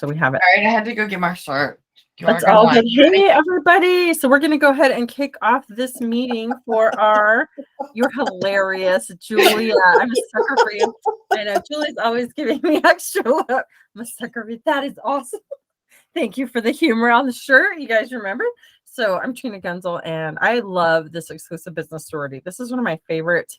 so we have it. All right, I had to go get my shirt. You want That's to grab all good. one? Hey, everybody. So we're going to go ahead and kick off this meeting for you're hilarious, Julia. I'm a sucker for you. I know Julia's always giving me extra love. I'm a sucker for you. That is awesome. Thank you for the humor on the shirt. You guys remember? So I'm Trina Gunzel, and I love this Exclusive Business Sorority. This is one of my favorite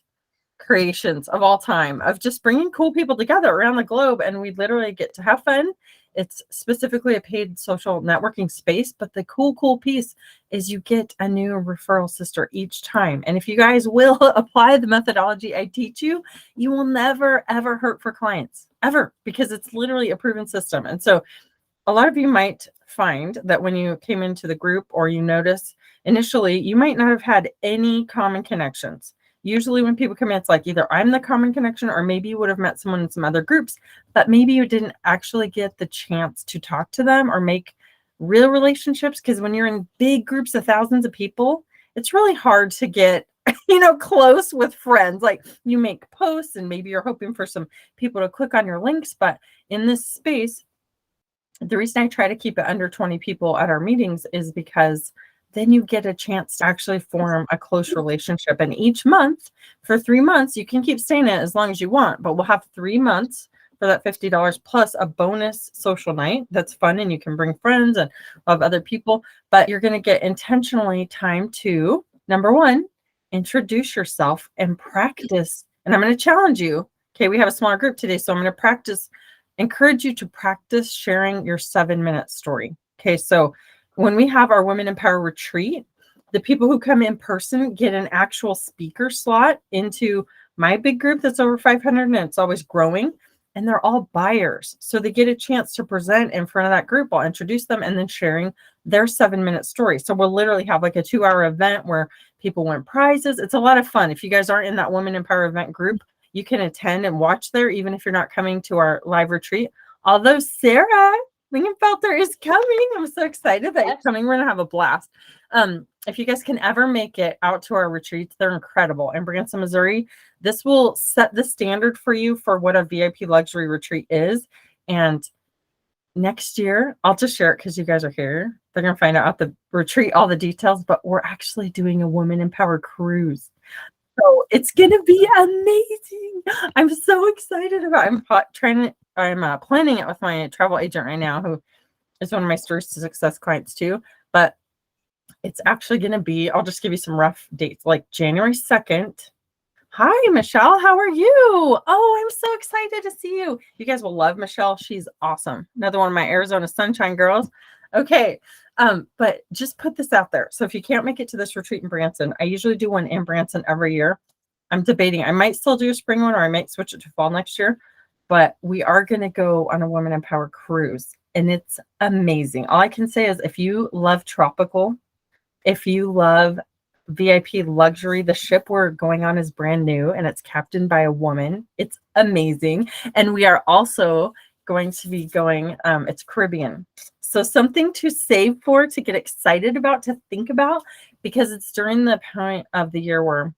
creations of all time, of just bringing cool people together around the globe, and we literally get to have fun. It's specifically a paid social networking space, but the cool piece is you get a new referral sister each time. And if you guys will apply the methodology I teach you, you will never ever hurt for clients ever, because it's literally a proven system. And so a lot of you might find that when you came into the group, or you notice initially, you might not have had any common connections. Usually when people come in, it's like either I'm the common connection, or maybe you would have met someone in some other groups, but maybe you didn't actually get the chance to talk to them or make real relationships. Because when you're in big groups of thousands of people, it's really hard to get close with friends. Like, you make posts and maybe you're hoping for some people to click on your links, but in this space, the reason I try to keep it under 20 people at our meetings is because then you get a chance to actually form a close relationship. And each month, for 3 months, you can keep staying in it as long as you want, but we'll have 3 months for that $50 plus a bonus social night that's fun, and you can bring friends and love other people. But you're going to get intentionally time to, number one, introduce yourself and practice. And I'm going to challenge you. Okay, we have a smaller group today, so I'm going to encourage you to practice sharing your 7-minute story. Okay, so when we have our Women in Power retreat, the people who come in person get an actual speaker slot into my big group that's over 500, and it's always growing, and they're all buyers. So they get a chance to present in front of that group. I'll introduce them and then sharing their 7-minute story. So we'll literally have like a 2-hour event where people win prizes. It's a lot of fun. If you guys aren't in that Women in Power event group, you can attend and watch there, even if you're not coming to our live retreat. Although Sarah Lingenfelter is coming. I'm so excited that you're coming. We're going to have a blast. If you guys can ever make it out to our retreats, they're incredible. In Branson, Missouri, this will set the standard for you for what a VIP luxury retreat is. And next year, I'll just share it because you guys are here. They're going to find out at the retreat all the details, but we're actually doing a Women in Power cruise. So it's going to be amazing. I'm so excited about it. I'm planning it with my travel agent right now, who is one of my Stories to Success clients too. But it's actually going to be, I'll just give you some rough dates, like January 2nd. Hi, Michelle. How are you? Oh, I'm so excited to see you. You guys will love Michelle. She's awesome. Another one of my Arizona Sunshine girls. Okay. But just put this out there. So if you can't make it to this retreat in Branson, I usually do one in Branson every year. I'm debating. I might still do a spring one, or I might switch it to fall next year. But we are going to go on a Women in Power cruise, and it's amazing. All I can say is, if you love tropical, if you love VIP luxury, the ship we're going on is brand new, and it's captained by a woman. It's amazing. And we are also going to be going, it's Caribbean. So something to save for, to get excited about, to think about, because it's during the point of the year where,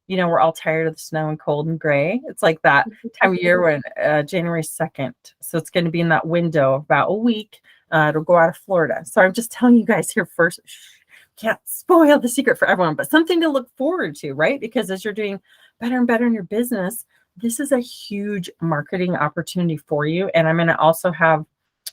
we're all tired of the snow and cold and gray. It's like that time of year when January 2nd. So it's going to be in that window of about a week. It'll go out of Florida. So I'm just telling you guys here first, can't spoil the secret for everyone, but something to look forward to, right? Because as you're doing better and better in your business, this is a huge marketing opportunity for you. And I'm going to also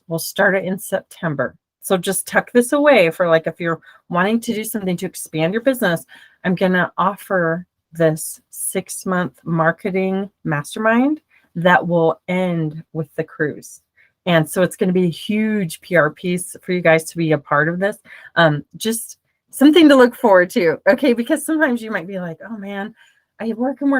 we'll start it in September. So just tuck this away for, like, if you're wanting to do something to expand your business, I'm going to offer this 6-month marketing mastermind that will end with the cruise. And so it's going to be a huge PR piece for you guys to be a part of this. Just something to look forward to. Okay. Because sometimes you might be like, oh man, I work and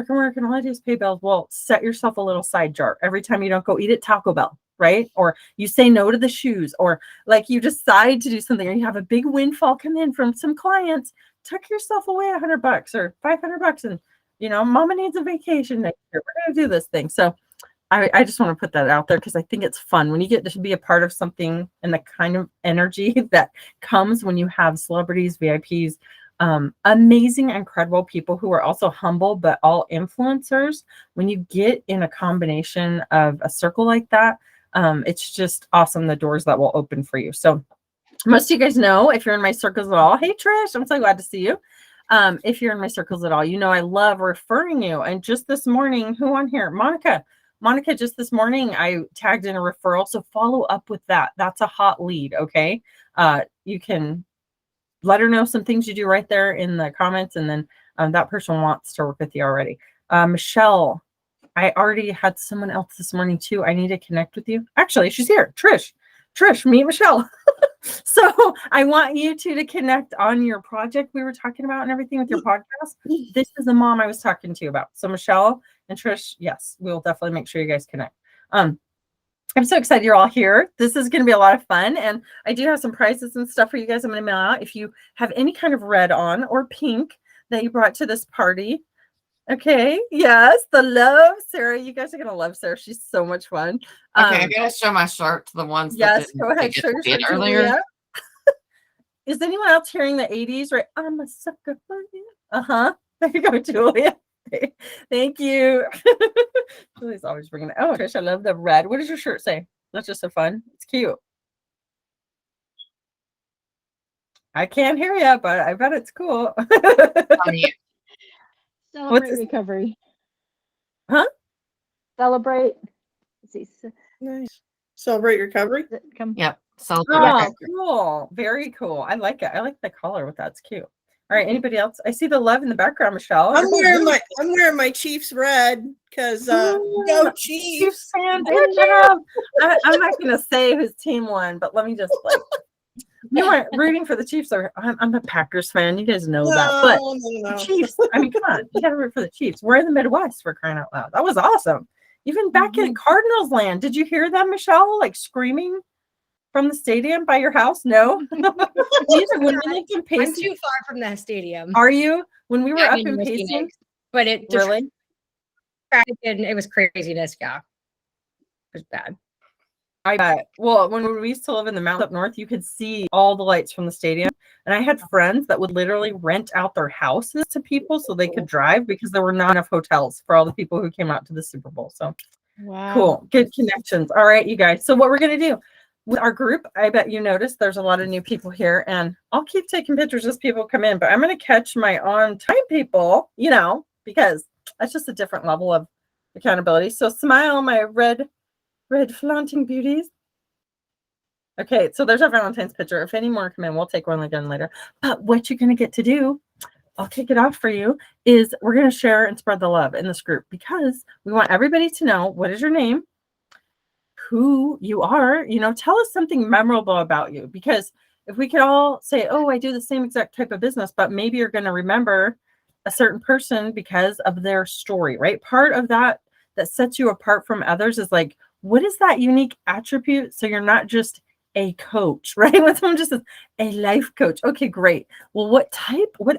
all I do is pay bills. Well, set yourself a little side jar every time you don't go eat at Taco Bell, right? Or you say no to the shoes, or like you decide to do something, or you have a big windfall come in from some clients. Tuck yourself away $100 or $500, and mama needs a vacation next year. We're going to do this thing. So I just want to put that out there, because I think it's fun when you get to be a part of something, and the kind of energy that comes when you have celebrities, VIPs, amazing, incredible people who are also humble, but all influencers. When you get in a combination of a circle like that, It's just awesome, the doors that will open for you. So most of you guys know, if you're in my circles at all, hey Trish, I'm so glad to see you. If you're in my circles at all, you know I love referring you. And just this morning, who on here? Monica, just this morning, I tagged in a referral. So follow up with that. That's a hot lead, okay? You can let her know some things you do right there in the comments, and then that person wants to work with you already. Michelle, I already had someone else this morning too. I need to connect with you. Actually, she's here. Trish, meet Michelle. So I want you two to connect on your project we were talking about and everything with your podcast. This is the mom I was talking to you about. So Michelle and Trish, yes, we'll definitely make sure you guys connect. I'm so excited you're all here. This is going to be a lot of fun. And I do have some prizes and stuff for you guys. I'm going to mail out. If you have any kind of red on or pink that you brought to this party. Okay. Yes. The love, Sarah. You guys are going to love Sarah. She's so much fun. Okay, I gotta show my shirt to the ones Yes. that didn't Go ahead. get Show your to see it shirt, earlier. Julia. Is anyone else hearing the 80s? Right. I'm a sucker for you. There you go, Julia. Thank you. Julie's always bringing it. Oh, Trish, I love the red. What does your shirt say? That's just so fun. It's cute. I can't hear you, but I bet it's cool. Celebrate recovery. Huh? Celebrate. Nice. Celebrate recovery. Yep. Celebrate Oh, recovery. cool. Very cool. I like it. I like the color with that. It's cute. All right. Anybody else? I see the love in the background, Michelle. I'm wearing my Chiefs red because go Chiefs. Fan. I'm not gonna say whose team won, but let me just you weren't rooting for the Chiefs. I'm a Packers fan. You guys know that. But No. the Chiefs, I mean, come on. You gotta root for the Chiefs. We're in the Midwest, for crying out loud. That was awesome. Even back in Cardinals land. Did you hear that, Michelle? Like screaming from the stadium by your house? No. When we lived in Payson, I'm too far from that stadium. Are you? When we were Yeah, up I'm in Phoenix, Payson, but it just really? it was craziness. Yeah, it was bad. I bet. Well, when we used to live in the mountains up north, you could see all the lights from the stadium. And I had friends that would literally rent out their houses to people so they could drive because there were not enough hotels for all the people who came out to the Super Bowl. So Wow. cool. Good connections. All right, you guys. So what we're going to do with our group, I bet you noticed there's a lot of new people here, and I'll keep taking pictures as people come in, but I'm going to catch my on-time people, because that's just a different level of accountability. So smile, my red flaunting beauties. Okay, so there's our Valentine's picture. If any more come in, we'll take one again later. But what you're going to get to do, I'll kick it off for you, is we're going to share and spread the love in this group because we want everybody to know what is your name, who you are, tell us something memorable about you. Because if we could all say, oh, I do the same exact type of business, but maybe you're going to remember a certain person because of their story, right? Part of that sets you apart from others is like, what is that unique attribute? So you're not just a coach, right? When someone just says a life coach. Okay, great. Well, what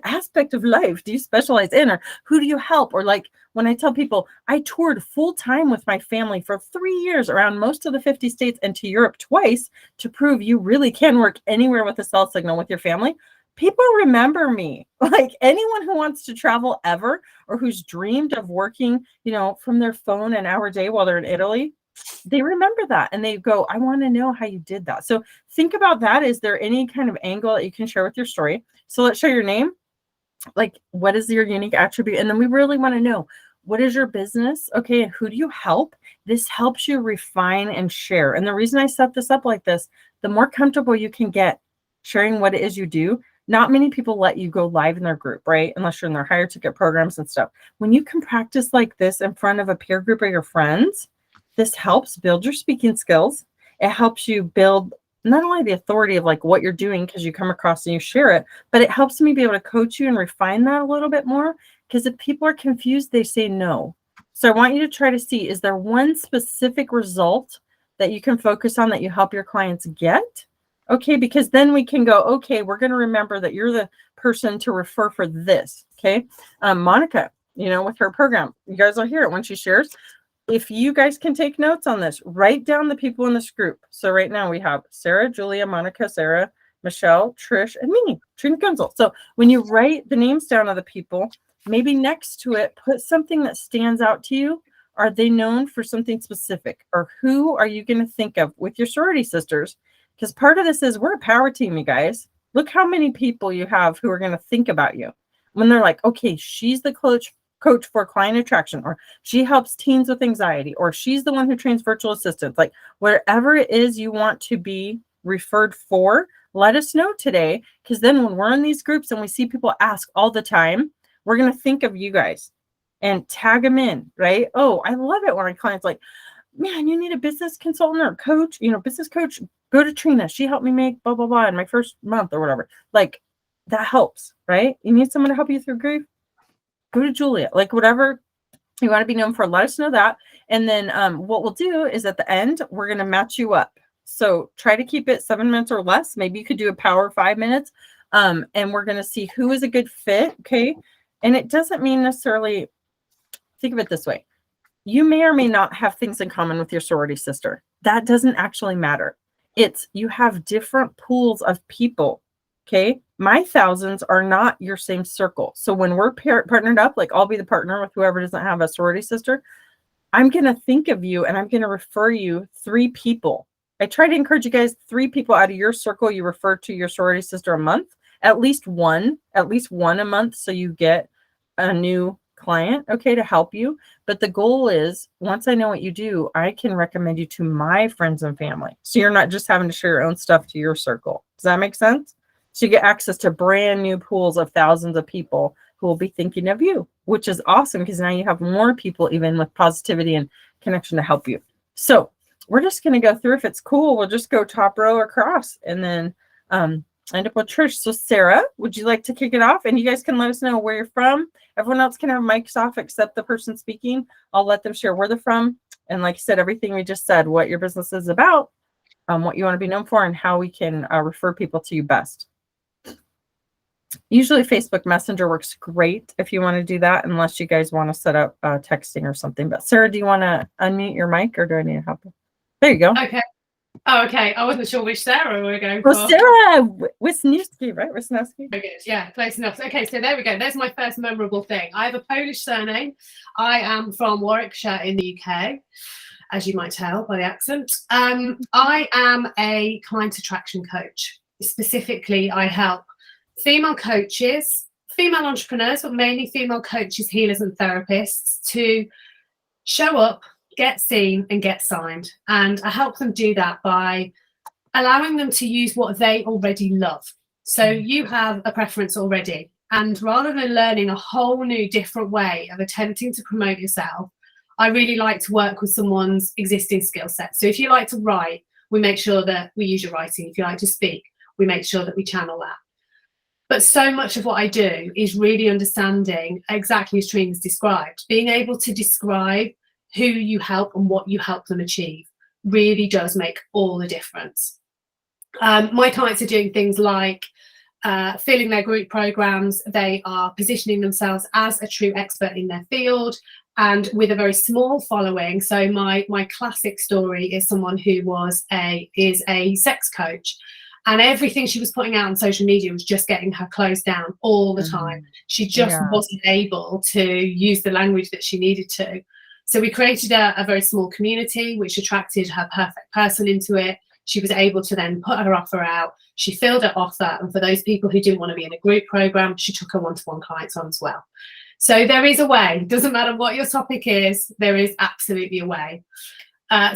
aspect of life do you specialize in, or who do you help? Or like when I tell people I toured full time with my family for 3 years around most of the 50 states and to Europe twice to prove you really can work anywhere with a cell signal with your family. People remember me. Like anyone who wants to travel ever or who's dreamed of working, from their phone an hour a day while they're in Italy, they remember that and they go, I want to know how you did that. So think about that. Is there any kind of angle that you can share with your story? So let's share your name. Like, what is your unique attribute? And then we really want to know, what is your business? Okay, and who do you help? This helps you refine and share. And the reason I set this up like this, the more comfortable you can get sharing what it is you do. Not many people let you go live in their group, right? Unless you're in their higher ticket programs and stuff. When you can practice like this in front of a peer group or your friends, this helps build your speaking skills. It helps you build not only the authority of like what you're doing because you come across and you share it, but it helps me be able to coach you and refine that a little bit more. Because if people are confused, they say no. So I want you to try to see, is there one specific result that you can focus on that you help your clients get? Okay, because then we can go, okay, we're going to remember that you're the person to refer for this. Okay. Monica, with her program, you guys will hear it when she shares. If you guys can take notes on this, write down the people in this group. So right now we have Sarah, Julia, Monica, Sarah, Michelle, Trish, and me, Trina Gunzel. So when you write the names down of the people, maybe next to it, put something that stands out to you. Are they known for something specific? Or who are you going to think of with your sorority sisters? Because part of this is we're a power team, you guys. Look how many people you have who are going to think about you when they're like, okay, she's the coach for client attraction, or she helps teens with anxiety, or she's the one who trains virtual assistants. Like wherever it is you want to be referred for, let us know today. Because then when we're in these groups and we see people ask all the time, we're going to think of you guys and tag them in, right? Oh, I love it when our clients like, man, you need a business consultant or coach, business coach, go to Trina. She helped me make blah, blah, blah in my first month or whatever. Like that helps, right? You need someone to help you through grief? Go to Julia. Like whatever you want to be known for, let us know that. And then what we'll do is at the end, we're going to match you up. So try to keep it 7 minutes or less. Maybe you could do a power 5 minutes. And we're going to see who is a good fit. Okay. And it doesn't mean necessarily, think of it this way. You may or may not have things in common with your sorority sister. That doesn't actually matter. It's you have different pools of people. Okay. My thousands are not your same circle. So when we're partnered up, like I'll be the partner with whoever doesn't have a sorority sister, I'm going to think of you and I'm going to refer you 3 people. I try to encourage you guys, 3 people out of your circle you refer to your sorority sister a month, at least one a month. So you get a new client, okay, to help you. But the goal is once I know what you do, I can recommend you to my friends and family. So you're not just having to share your own stuff to your circle. Does that make sense? So you get access to brand new pools of thousands of people who will be thinking of you, which is awesome because now you have more people even with positivity and connection to help you. So we're just going to go through. If it's cool, we'll just go top row across and then end up with Trish. So Sarah, would you like to kick it off? And you guys can let us know where you're from. Everyone else can have mics off except the person speaking. I'll let them share where they're from. And like I said, everything we just said, what your business is about, what you want to be known for, and how we can refer people to you best. Usually Facebook Messenger works great if you want to do that, unless you guys want to set up texting or something. But Sarah, do you want to unmute your mic or do I need help? There you go. Okay. Oh, okay. I wasn't sure which Sarah we were going for. Well, Sarah Wisniewski, right? Wisniewski. Very good. Yeah, close enough. Okay, so there we go. There's my first memorable thing. I have a Polish surname. I am from Warwickshire in the UK, as you might tell by the accent. I am a client attraction coach. Specifically, I help female coaches, female entrepreneurs, but mainly female coaches, healers, and therapists to show up, get seen, and get signed. And I help them do that by allowing them to use what they already love. So you have a preference already. And rather than learning a whole new different way of attempting to promote yourself, I really like to work with someone's existing skill set. So if you like to write, we make sure that we use your writing. If you like to speak, we make sure that we channel that. But so much of what I do is really understanding exactly as Trina's described, being able to describe who you help and what you help them achieve really does make all the difference. My clients are doing things like filling their group programs. They are positioning themselves as a true expert in their field and with a very small following. So my classic story is someone who is a sex coach. And everything she was putting out on social media was just getting her closed down all the time. She just wasn't able to use the language that she needed to. So we created a very small community, which attracted her perfect person into it. She was able to then put her offer out. She filled her offer. And for those people who didn't want to be in a group program, she took her one-to-one clients on as well. So there is a way. It doesn't matter what your topic is. There is absolutely a way.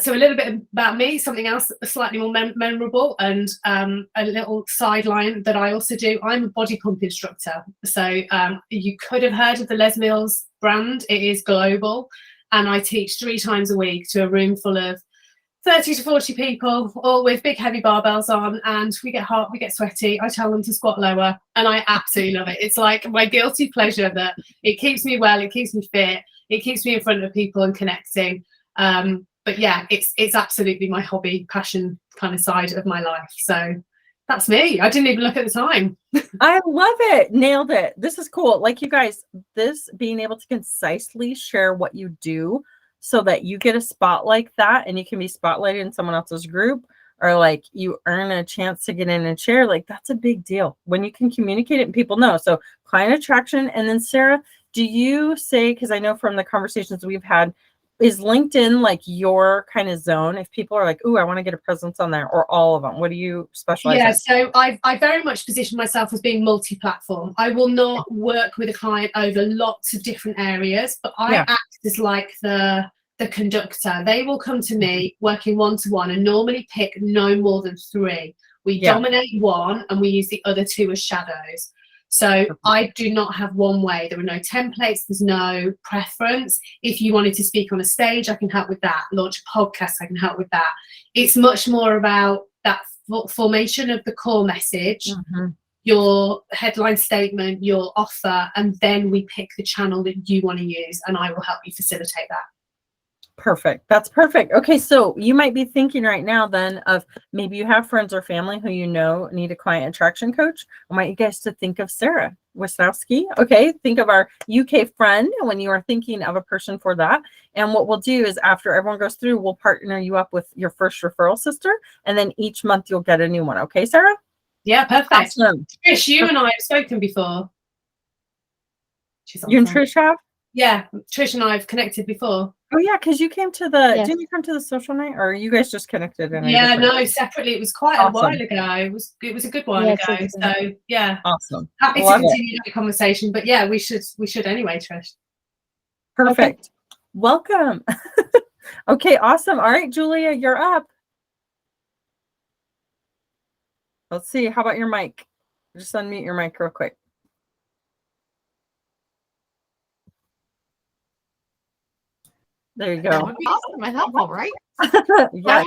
So a little bit about me, something else slightly more memorable, and a little sideline that I also do. I'm a body pump instructor. So you could have heard of the Les Mills brand. It is global. And I teach 3 times a week to a room full of 30 to 40 people, all with big heavy barbells on, and we get hot, we get sweaty. I tell them to squat lower, and I absolutely love it. It's like my guilty pleasure that it keeps me well, it keeps me fit, it keeps me in front of people and connecting. But yeah, it's absolutely my hobby, passion kind of side of my life. So that's me. I didn't even look at the time. I love it. Nailed it. This is cool. Like you guys, this being able to concisely share what you do so that you get a spot like that and you can be spotlighted in someone else's group, or like you earn a chance to get in and share, like that's a big deal when you can communicate it and people know. So client attraction. And then Sarah, do you say, because I know from the conversations we've had, is LinkedIn like your kind of zone? If people are like, "Ooh, I want to get a presence on there," or all of them, what do you specialize Yeah, in? so I very much position myself as being multi-platform. I will not work with a client over lots of different areas, but I Yeah. act as like the conductor. They will come to me working one-to-one and normally pick no more than 3. We Yeah. dominate one and we use the other 2 as shadows. So I do not have one way. There are no templates. There's no preference. If you wanted to speak on a stage, I can help with that. Launch a podcast, I can help with that. It's much more about that formation of the core message, your headline statement, your offer, and then we pick the channel that you want to use, and I will help you facilitate that. Perfect. That's perfect. Okay, so you might be thinking right now then of maybe you have friends or family who you know need a client attraction coach. I want you guys to think of Sarah Wisnowski. Okay, think of our UK friend when you are thinking of a person for that. And what we'll do is after everyone goes through, we'll partner you up with your first referral sister, and then each month you'll get a new one. Okay, Sarah? Yeah, perfect. Awesome. Trish, you and I have spoken before. She's on You and the phone. Trish have? Yeah, Trish and I have connected before. Oh yeah, because you came to the Yes. didn't you come to the social night, or you guys just connected in a Yeah, different- no, separately. It was quite a Awesome. while ago. It was a good while Yes, ago. it's been- So yeah, Awesome. happy to Love it. continue that conversation. But yeah, we should anyway, Trish. Perfect. Welcome. Okay, awesome. All right, Julia, you're up. Let's see. How about your mic? Just unmute your mic real quick. There you That go. would be awesome and helpful, right? Yeah.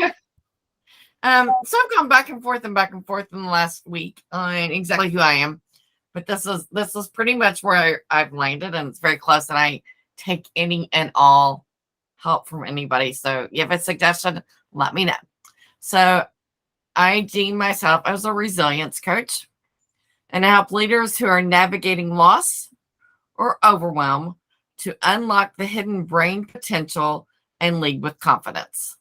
So I've gone back and forth in the last week on exactly who I am, but this is pretty much where I've landed, and it's very close. And I take any and all help from anybody. So if you have a suggestion, let me know. So I deem myself as a resilience coach, and I help leaders who are navigating loss or overwhelm to unlock the hidden brain potential and lead with confidence.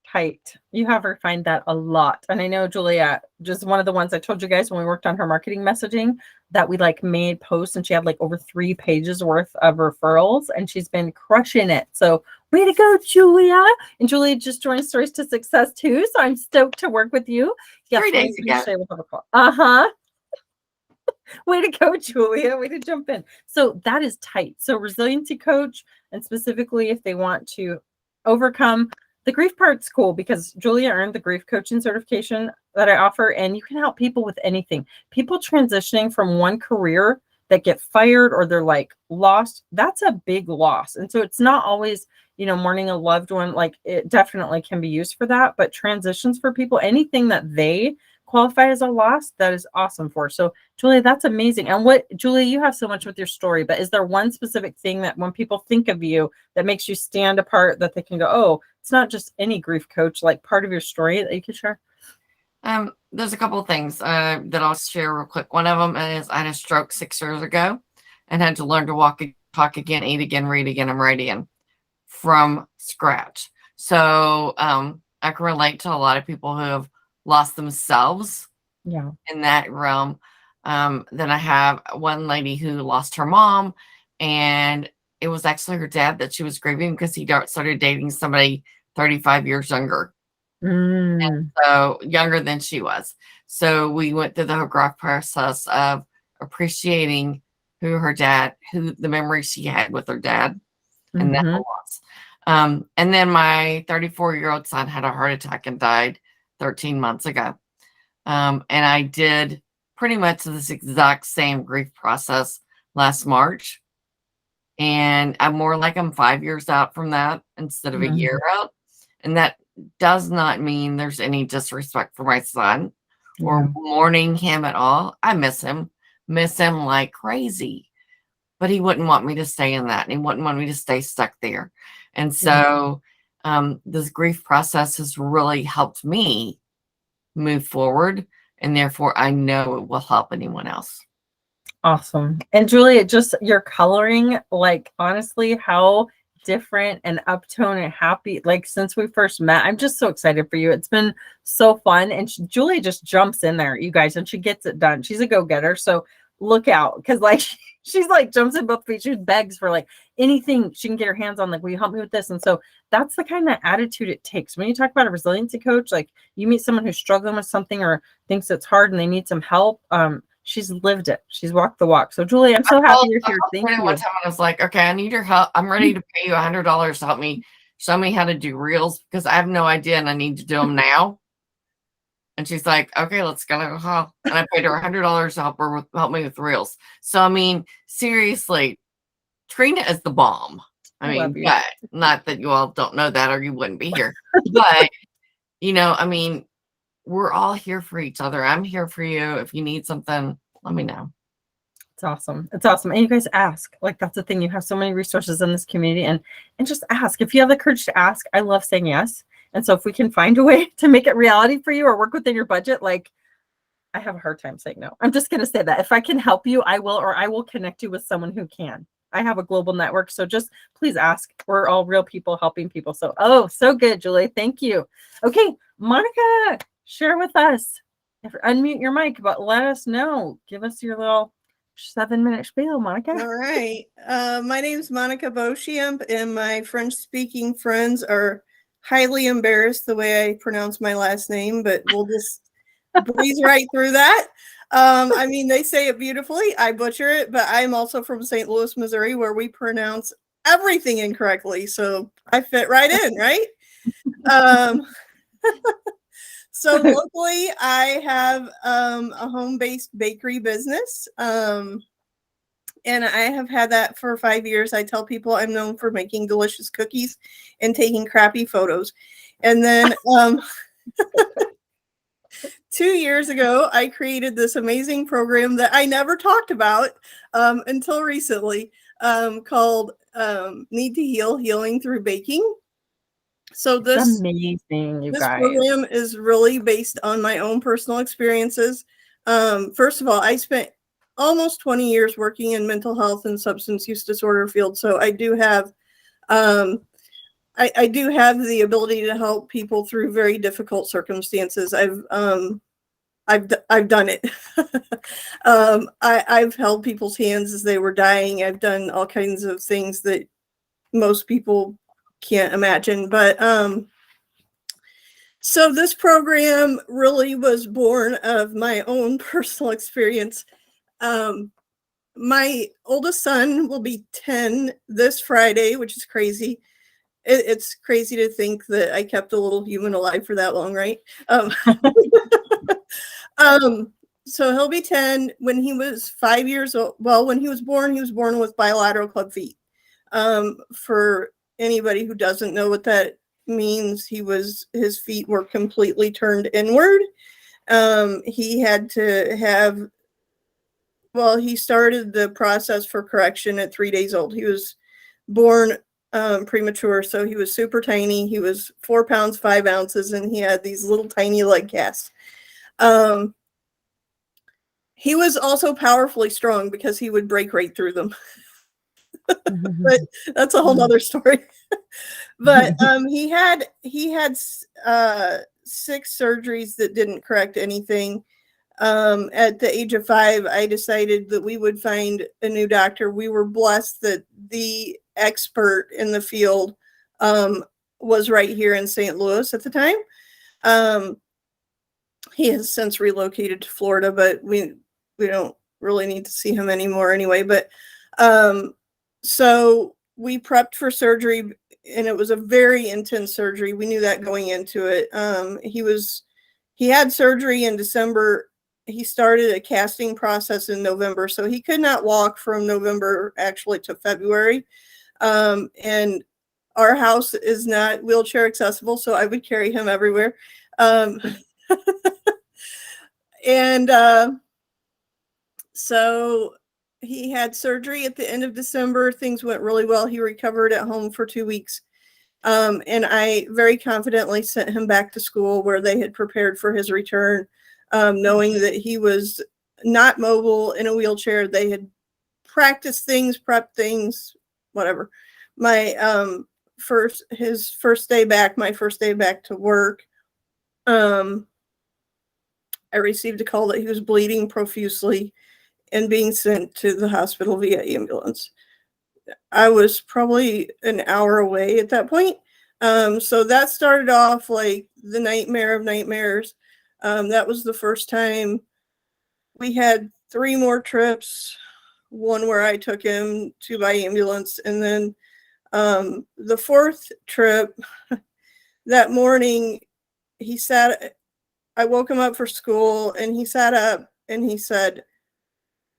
Tight. You have refined that a lot. And I know Julia, just one of the ones I told you guys when we worked on her marketing messaging, that we like made posts, and she had like over 3 pages worth of referrals, and she's been crushing it. So way to go, Julia. And Julia just joined Stories to Success too. So I'm stoked to work with you. Yeah, 3 days ago. Way to go, Julia. Way to jump in. So that is tight. So resiliency coach, and specifically if they want to overcome the grief part's cool because Julia earned the grief coaching certification that I offer, and you can help people with anything. People transitioning from one career that get fired or they're like lost, that's a big loss. And so it's not always, mourning a loved one. Like it definitely can be used for that, but transitions for people, anything that they qualify as a loss, that is awesome for. So Julia, that's amazing. And Julia, you have so much with your story, but is there one specific thing that when people think of you that makes you stand apart, that they can go, oh, it's not just any grief coach, like part of your story that you could share? There's a couple of things that I'll share real quick. One of them is I had a stroke 6 years ago and had to learn to walk, talk again, eat again, read again, and write again from scratch. So I can relate to a lot of people who have lost themselves in that realm. Then I have one lady who lost her mom, and it was actually her dad that she was grieving because he started dating somebody 35 years younger. And so younger than she was. So we went through the whole grief process of appreciating who the memories she had with her dad, and that loss. And then my 34-year-old son had a heart attack and died 13 months ago. And I did pretty much this exact same grief process last March. And I'm 5 years out from that instead of a year out. And that does not mean there's any disrespect for my son or mourning him at all. I miss him like crazy. But he wouldn't want me to stay in that. And he wouldn't want me to stay stuck there. And so this grief process has really helped me move forward. And therefore, I know it will help anyone else. Awesome. And Julia, just your coloring, like honestly, how different and uptone and happy, like since we first met, I'm just so excited for you. It's been so fun. And Julia just jumps in there, you guys, and she gets it done. She's a go-getter. So look out, because like she's like jumps in both feet. She begs for like anything she can get her hands on. Like, will you help me with this? And so that's the kind of attitude it takes. When you talk about a resiliency coach, like you meet someone who's struggling with something or thinks it's hard and they need some help. She's lived it. She's walked the walk. So Julie, I'm so happy you're here. Thank you. One time I was like, okay, I need your help. I'm ready to pay you $100 to help me show me how to do reels because I have no idea and I need to do them now. And she's like, okay, let's go. And I paid her $100 to help me with reels. So I mean, seriously, Trina is the bomb. I mean, but not that you all don't know that or you wouldn't be here. But I mean, we're all here for each other. I'm here for you. If you need something, let me know. It's awesome. It's awesome. And you guys ask. Like, that's the thing. You have so many resources in this community, and just ask. If you have the courage to ask, I love saying yes. And so if we can find a way to make it reality for you or work within your budget, like, I have a hard time saying no. I'm just going to say that. If I can help you, I will, or I will connect you with someone who can. I have a global network. So just please ask. We're all real people helping people. So, so good, Julie. Thank you. Okay, Monica, share with us. Unmute your mic, but let us know. Give us your little 7-minute spiel, Monica. All right. My name is Monica Beauchamp, and my French-speaking friends are highly embarrassed the way I pronounce my last name, but we'll just breeze right through that. I mean, they say it beautifully. I butcher it, but I'm also from St. Louis, Missouri, where we pronounce everything incorrectly. So I fit right in, right? So locally, I have a home-based bakery business, and I have had that for 5 years. I tell people I'm known for making delicious cookies and taking crappy photos. And then 2 years ago, I created this amazing program that I never talked about until recently, called Need to Heal, Healing Through Baking. So this amazing, you this guys. program is really based on my own personal experiences. First of all, I spent almost 20 years working in mental health and substance use disorder field, so I do have I do have the ability to help people through very difficult circumstances. I've done it. I've held people's hands as they were dying. I've done all kinds of things that most people can't imagine. But so this program really was born of my own personal experience. My oldest son will be 10 this Friday, which is crazy. It's crazy to think that I kept a little human alive for that long, right? So he'll be 10. When he was 5 years old, well, when he was born with bilateral club feet. For anybody who doesn't know what that means, his feet were completely turned inward. He had to have, he started the process for correction at 3 days old. He was born premature, so he was super tiny. He was 4 pounds 5 ounces, and he had these little tiny leg casts. He was also powerfully strong because he would break right through them. But that's a whole nother story. But he had 6 surgeries that didn't correct anything. At the age of 5, I decided that we would find a new doctor. We were blessed that the expert in the field was right here in St. Louis at the time. He has since relocated to Florida, but we don't really need to see him anymore anyway. But so we prepped for surgery, and it was a very intense surgery. We knew that going into it. He had surgery in December. He started a casting process in November, so he could not walk from November actually to February. And our house is not wheelchair accessible, so I would carry him everywhere. And so he had surgery at the end of December. Things went really well. He recovered at home for 2 weeks. And I very confidently sent him back to school where they had prepared for his return, knowing that he was not mobile in a wheelchair. They had practiced things, prepped things, whatever. My first day back to work, I received a call that he was bleeding profusely, and being sent to the hospital via ambulance. I was probably an hour away at that point. So that started off like the nightmare of nightmares. That was the first time. We had 3 more trips, one where I took him to by ambulance. And then the 4th trip, that morning, I woke him up for school and he sat up and he said,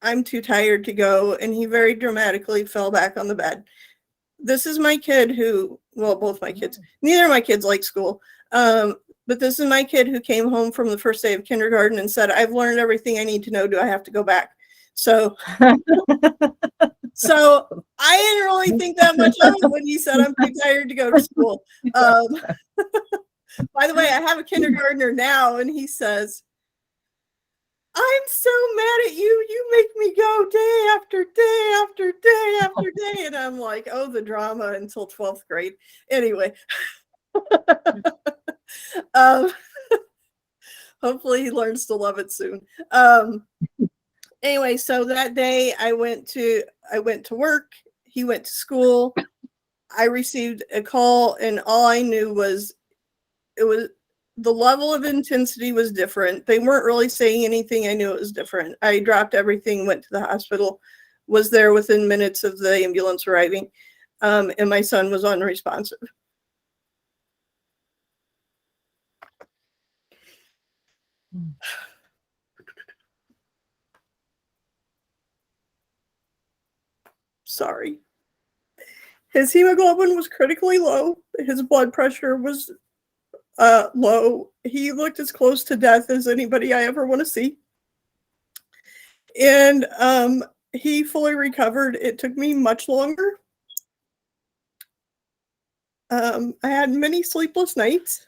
"I'm too tired to go." And he very dramatically fell back on the bed. This is my kid who, well, both my kids, neither of my kids like school. But this is my kid who came home from the first day of kindergarten and said, "I've learned everything I need to know. Do I have to go back?" So, so I didn't really think that much of it when he said, "I'm too tired to go to school." By the way, I have a kindergartner now, and he says, "I'm so mad at you. You make me go day after day after day after day." And I'm like, oh, the drama until 12th grade. Anyway. Hopefully he learns to love it soon. Anyway, so that day I went to work. He went to school. I received a call, and all I knew was the level of intensity was different. They weren't really saying anything. I knew it was different. I dropped everything, went to the hospital, was there within minutes of the ambulance arriving, and my son was unresponsive. Sorry. His hemoglobin was critically low. His blood pressure was low. He looked as close to death as anybody I ever want to see. And he fully recovered. It took me much longer. I had many sleepless nights.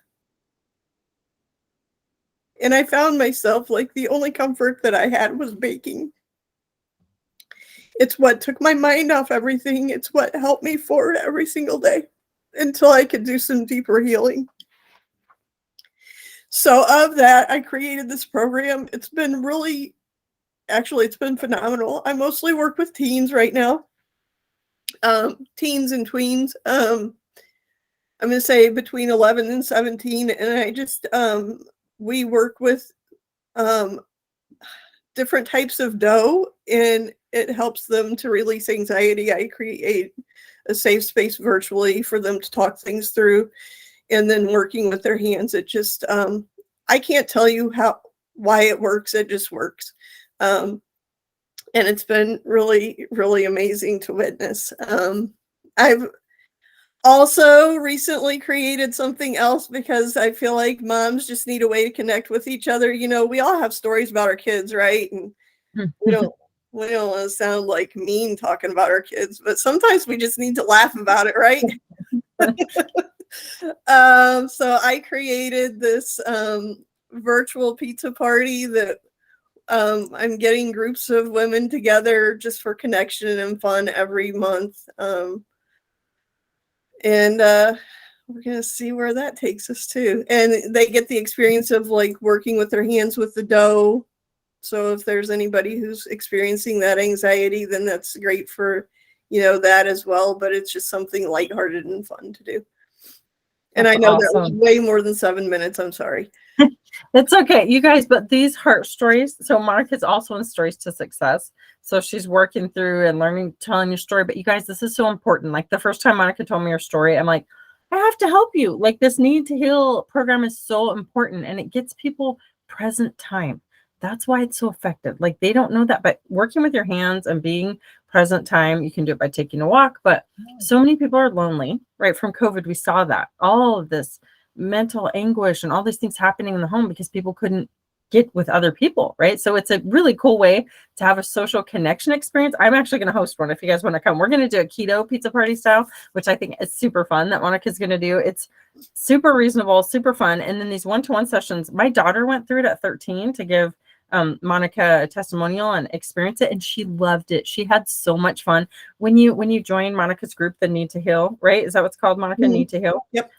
And I found myself like the only comfort that I had was baking. It's what took my mind off everything. It's what helped me forward every single day until I could do some deeper healing. So of that, I created this program. It's been it's been phenomenal. I mostly work with teens right now. Teens and tweens. I'm going to say between 11 and 17. And I just, we work with different types of dough, and it helps them to release anxiety. I create a safe space virtually for them to talk things through, and then working with their hands. It just, I can't tell you why it works. It just works. And it's been really, really amazing to witness. I've also recently created something else because I feel like moms just need a way to connect with each other. You know, we all have stories about our kids, right? And we don't want to sound like mean talking about our kids, but sometimes we just need to laugh about it, right? So I created this virtual pizza party that I'm getting groups of women together just for connection and fun every month. And we're going to see where that takes us to. And they get the experience of like working with their hands with the dough. So if there's anybody who's experiencing that anxiety, then that's great for, that as well. But it's just something lighthearted and fun to do. And That's I know awesome. that was way more than 7 minutes. I'm sorry. It's okay, you guys, but these heart stories, so Monica's also in Stories to Success. So she's working through and learning, telling your story. But you guys, this is so important. Like the first time Monica told me her story, I'm like, I have to help you. Like this Need to Heal program is so important, and it gets people present time. That's why it's so effective. Like they don't know that, but working with your hands and being present time, you can do it by taking a walk. But so many people are lonely, right? From COVID, we saw that all of this mental anguish and all these things happening in the home because people couldn't get with other people, right? So it's a really cool way to have a social connection experience. I'm actually going to host one if you guys want to come. We're going to do a keto pizza party style, which I think is super fun that Monica's going to do. It's super reasonable, super fun. And then these one-to-one sessions, my daughter went through it at 13 to give Monica a testimonial and experience it, and she loved it. She had so much fun. When you join Monica's group, the Need to Heal, right? Is that what's called, Monica? Mm-hmm. Need to Heal? Yep.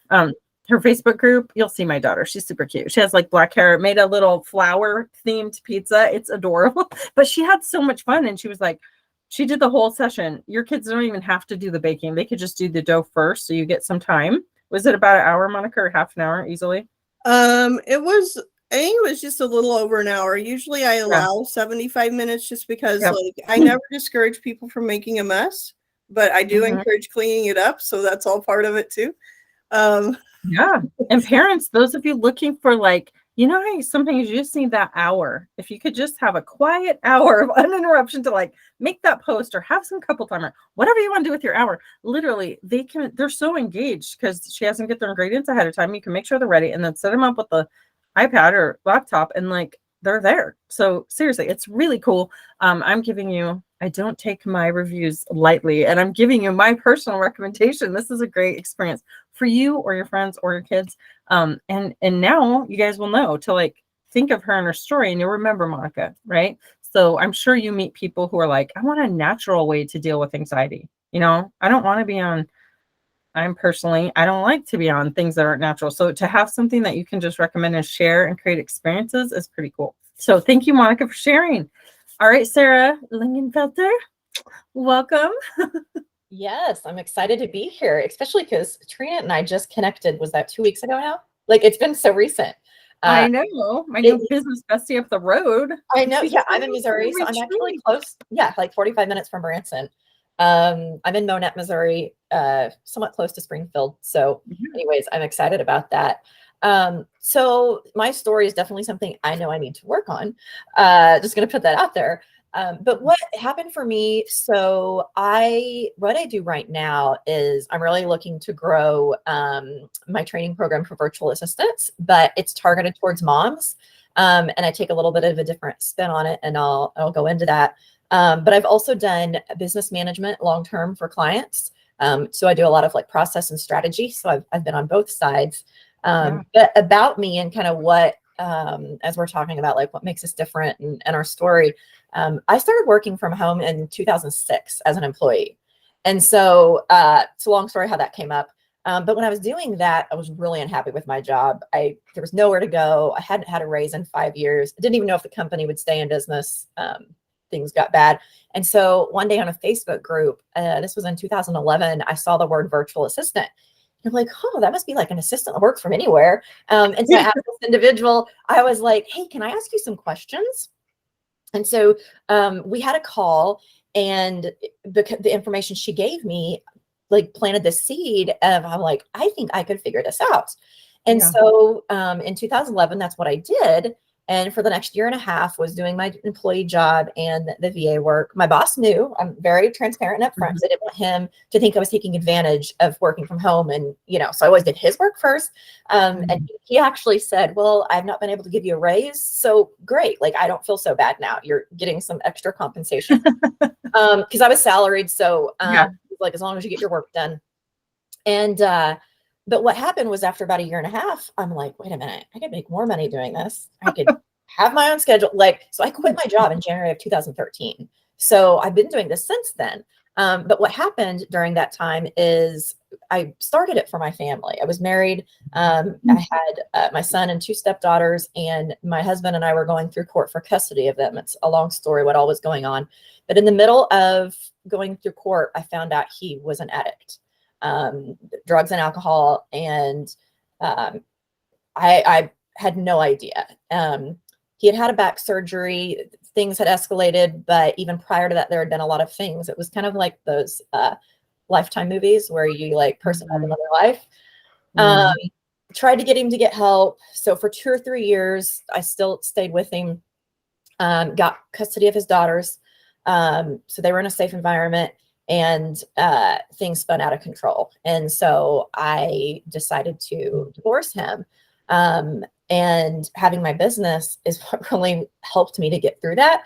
her Facebook group, you'll see my daughter. She's super cute. She has like black hair, made a little flower themed pizza. It's adorable. But she had so much fun. And she was like, she did the whole session. Your kids don't even have to do the baking. They could just do the dough first. So you get some time. Was it about an hour, Monica, or half an hour easily? It was, I think it was just a little over an hour. Usually I allow 75 minutes just because like I never discourage people from making a mess, but I do encourage cleaning it up. So that's all part of it too. Yeah. And parents, those of you looking for like, you know, how sometimes you just need that hour. If you could just have a quiet hour of uninterruption to like make that post or have some couple timer, whatever you want to do with your hour, literally they're so engaged because she hasn't get their ingredients ahead of time. You can make sure they're ready and then set them up with the iPad or laptop and like they're there. So seriously, it's really cool. I'm giving you, I don't take my reviews lightly, and I'm giving you my personal recommendation. This is a great experience for you or your friends or your kids. And now you guys will know to like think of her and her story, and you'll remember Monica, right? So I'm sure you meet people who are like, I want a natural way to deal with anxiety. You know, I don't want to be on, I don't like to be on things that aren't natural. So to have something that you can just recommend and share and create experiences is pretty cool. So thank you, Monica, for sharing. All right, Sarah Lingenfelter, welcome. Yes, I'm excited to be here, especially because Trina and I just connected. Was that 2 weeks ago now? Like, it's been so recent. I know. My new business bestie up the road. I know. Yeah, I'm in Missouri, so I'm actually close. Yeah, like 45 minutes from Branson. I'm in Monette, Missouri, somewhat close to Springfield. So anyways, I'm excited about that. So my story is definitely something I know I need to work on. Just going to put that out there. But what happened for me, so what I do right now is I'm really looking to grow my training program for virtual assistants, but it's targeted towards moms. And I take a little bit of a different spin on it, and I'll go into that. But I've also done business management long-term for clients. So I do a lot of like process and strategy. So I've been on both sides. But about me and kind of what, as we're talking about like what makes us different and our story, I started working from home in 2006 as an employee. And so it's a long story how that came up. But when I was doing that, I was really unhappy with my job. There was nowhere to go. I hadn't had a raise in 5 years. I didn't even know if the company would stay in business. Things got bad. And so one day on a Facebook group, this was in 2011, I saw the word virtual assistant. I'm like, oh, that must be like an assistant that works from anywhere. And so I asked this individual, I was like, hey, can I ask you some questions? And so we had a call, and the information she gave me like planted the seed of, I'm like, I think I could figure this out. And so in 2011, that's what I did. And for the next year and a half was doing my employee job and the VA work. My boss knew. I'm very transparent and upfront. I didn't want him to think I was taking advantage of working from home. And, so I always did his work first. And he actually said, well, I've not been able to give you a raise. So great. Like, I don't feel so bad now. You're getting some extra compensation. Because I was salaried. So like, as long as you get your work done. And, but what happened was after about a year and a half, I'm like, wait a minute, I could make more money doing this. I could have my own schedule. So I quit my job in January of 2013. So I've been doing this since then. But what happened during that time is I started it for my family. I was married. I had my son and 2 stepdaughters, and my husband and I were going through court for custody of them. It's a long story what all was going on. But in the middle of going through court, I found out he was an addict. Drugs and alcohol. And I had no idea. He had a back surgery. Things had escalated, but even prior to that, there had been a lot of things. It was kind of like those Lifetime movies where you like person have another life. Tried to get him to get help. So for 2 or 3 years, I still stayed with him, got custody of his daughters. So they were in a safe environment. And things spun out of control. And so I decided to divorce him. And having my business is what really helped me to get through that,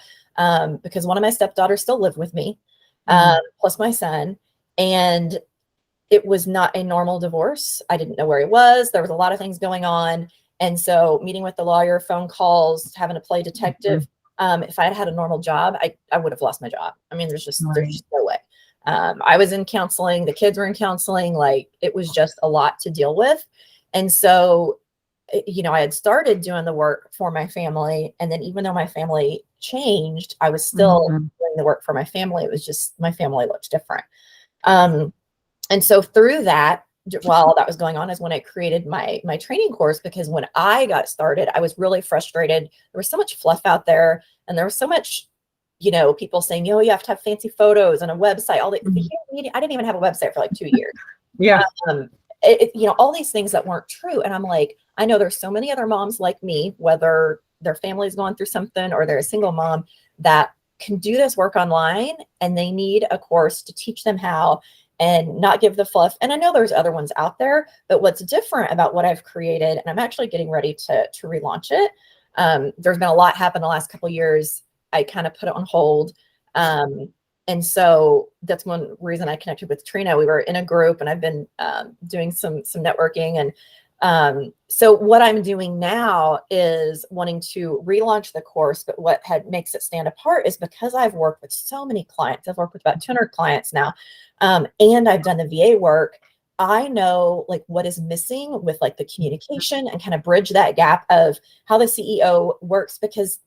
because one of my stepdaughters still lived with me, plus my son. And it was not a normal divorce. I didn't know where he was. There was a lot of things going on. And so meeting with the lawyer, phone calls, having to play detective. If I had had a normal job, I would have lost my job. I mean, there's just no way. I was in counseling, the kids were in counseling, like it was just a lot to deal with. And so, I had started doing the work for my family. And then even though my family changed, I was still doing the work for my family. It was just my family looked different. And so through that, while that was going on, is when I created my training course, because when I got started, I was really frustrated. There was so much fluff out there, and there was so much, people saying, you have to have fancy photos and a website. All the I didn't even have a website for like 2 years. Yeah. All these things that weren't true. And I'm like, I know there's so many other moms like me, whether their family's going through something or they're a single mom, that can do this work online, and they need a course to teach them how and not give the fluff. And I know there's other ones out there, but what's different about what I've created, and I'm actually getting ready to relaunch it. There's been a lot happen the last couple of years. I kind of put it on hold. And so that's one reason I connected with Trina. We were in a group, and I've been doing some networking. And so what I'm doing now is wanting to relaunch the course. But what makes it stand apart is because I've worked with so many clients. I've worked with about 200 clients now, and I've done the VA work. I know like what is missing with like the communication, and kind of bridge that gap of how the CEO works, because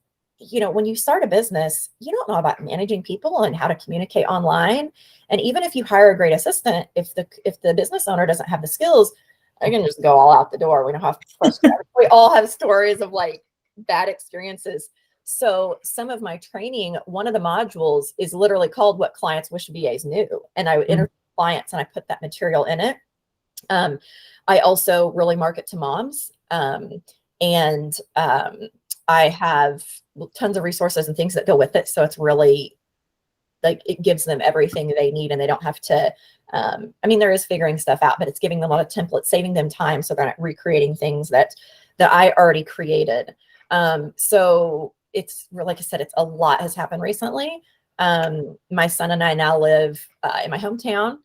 when you start a business, you don't know about managing people and how to communicate online. And even if you hire a great assistant, if the business owner doesn't have the skills, I can just go all out the door. We don't have to. We all have stories of like bad experiences. So some of my training, one of the modules is literally called "What Clients Wish VAs Knew," and I would interview clients and I put that material in it. I also really market to moms, and I have tons of resources and things that go with it. So it's really like it gives them everything they need, and they don't have to. There is figuring stuff out, but it's giving them a lot of templates, saving them time, so they're not recreating things that I already created. So it's like I said, it's a lot has happened recently. My son and I now live in my hometown.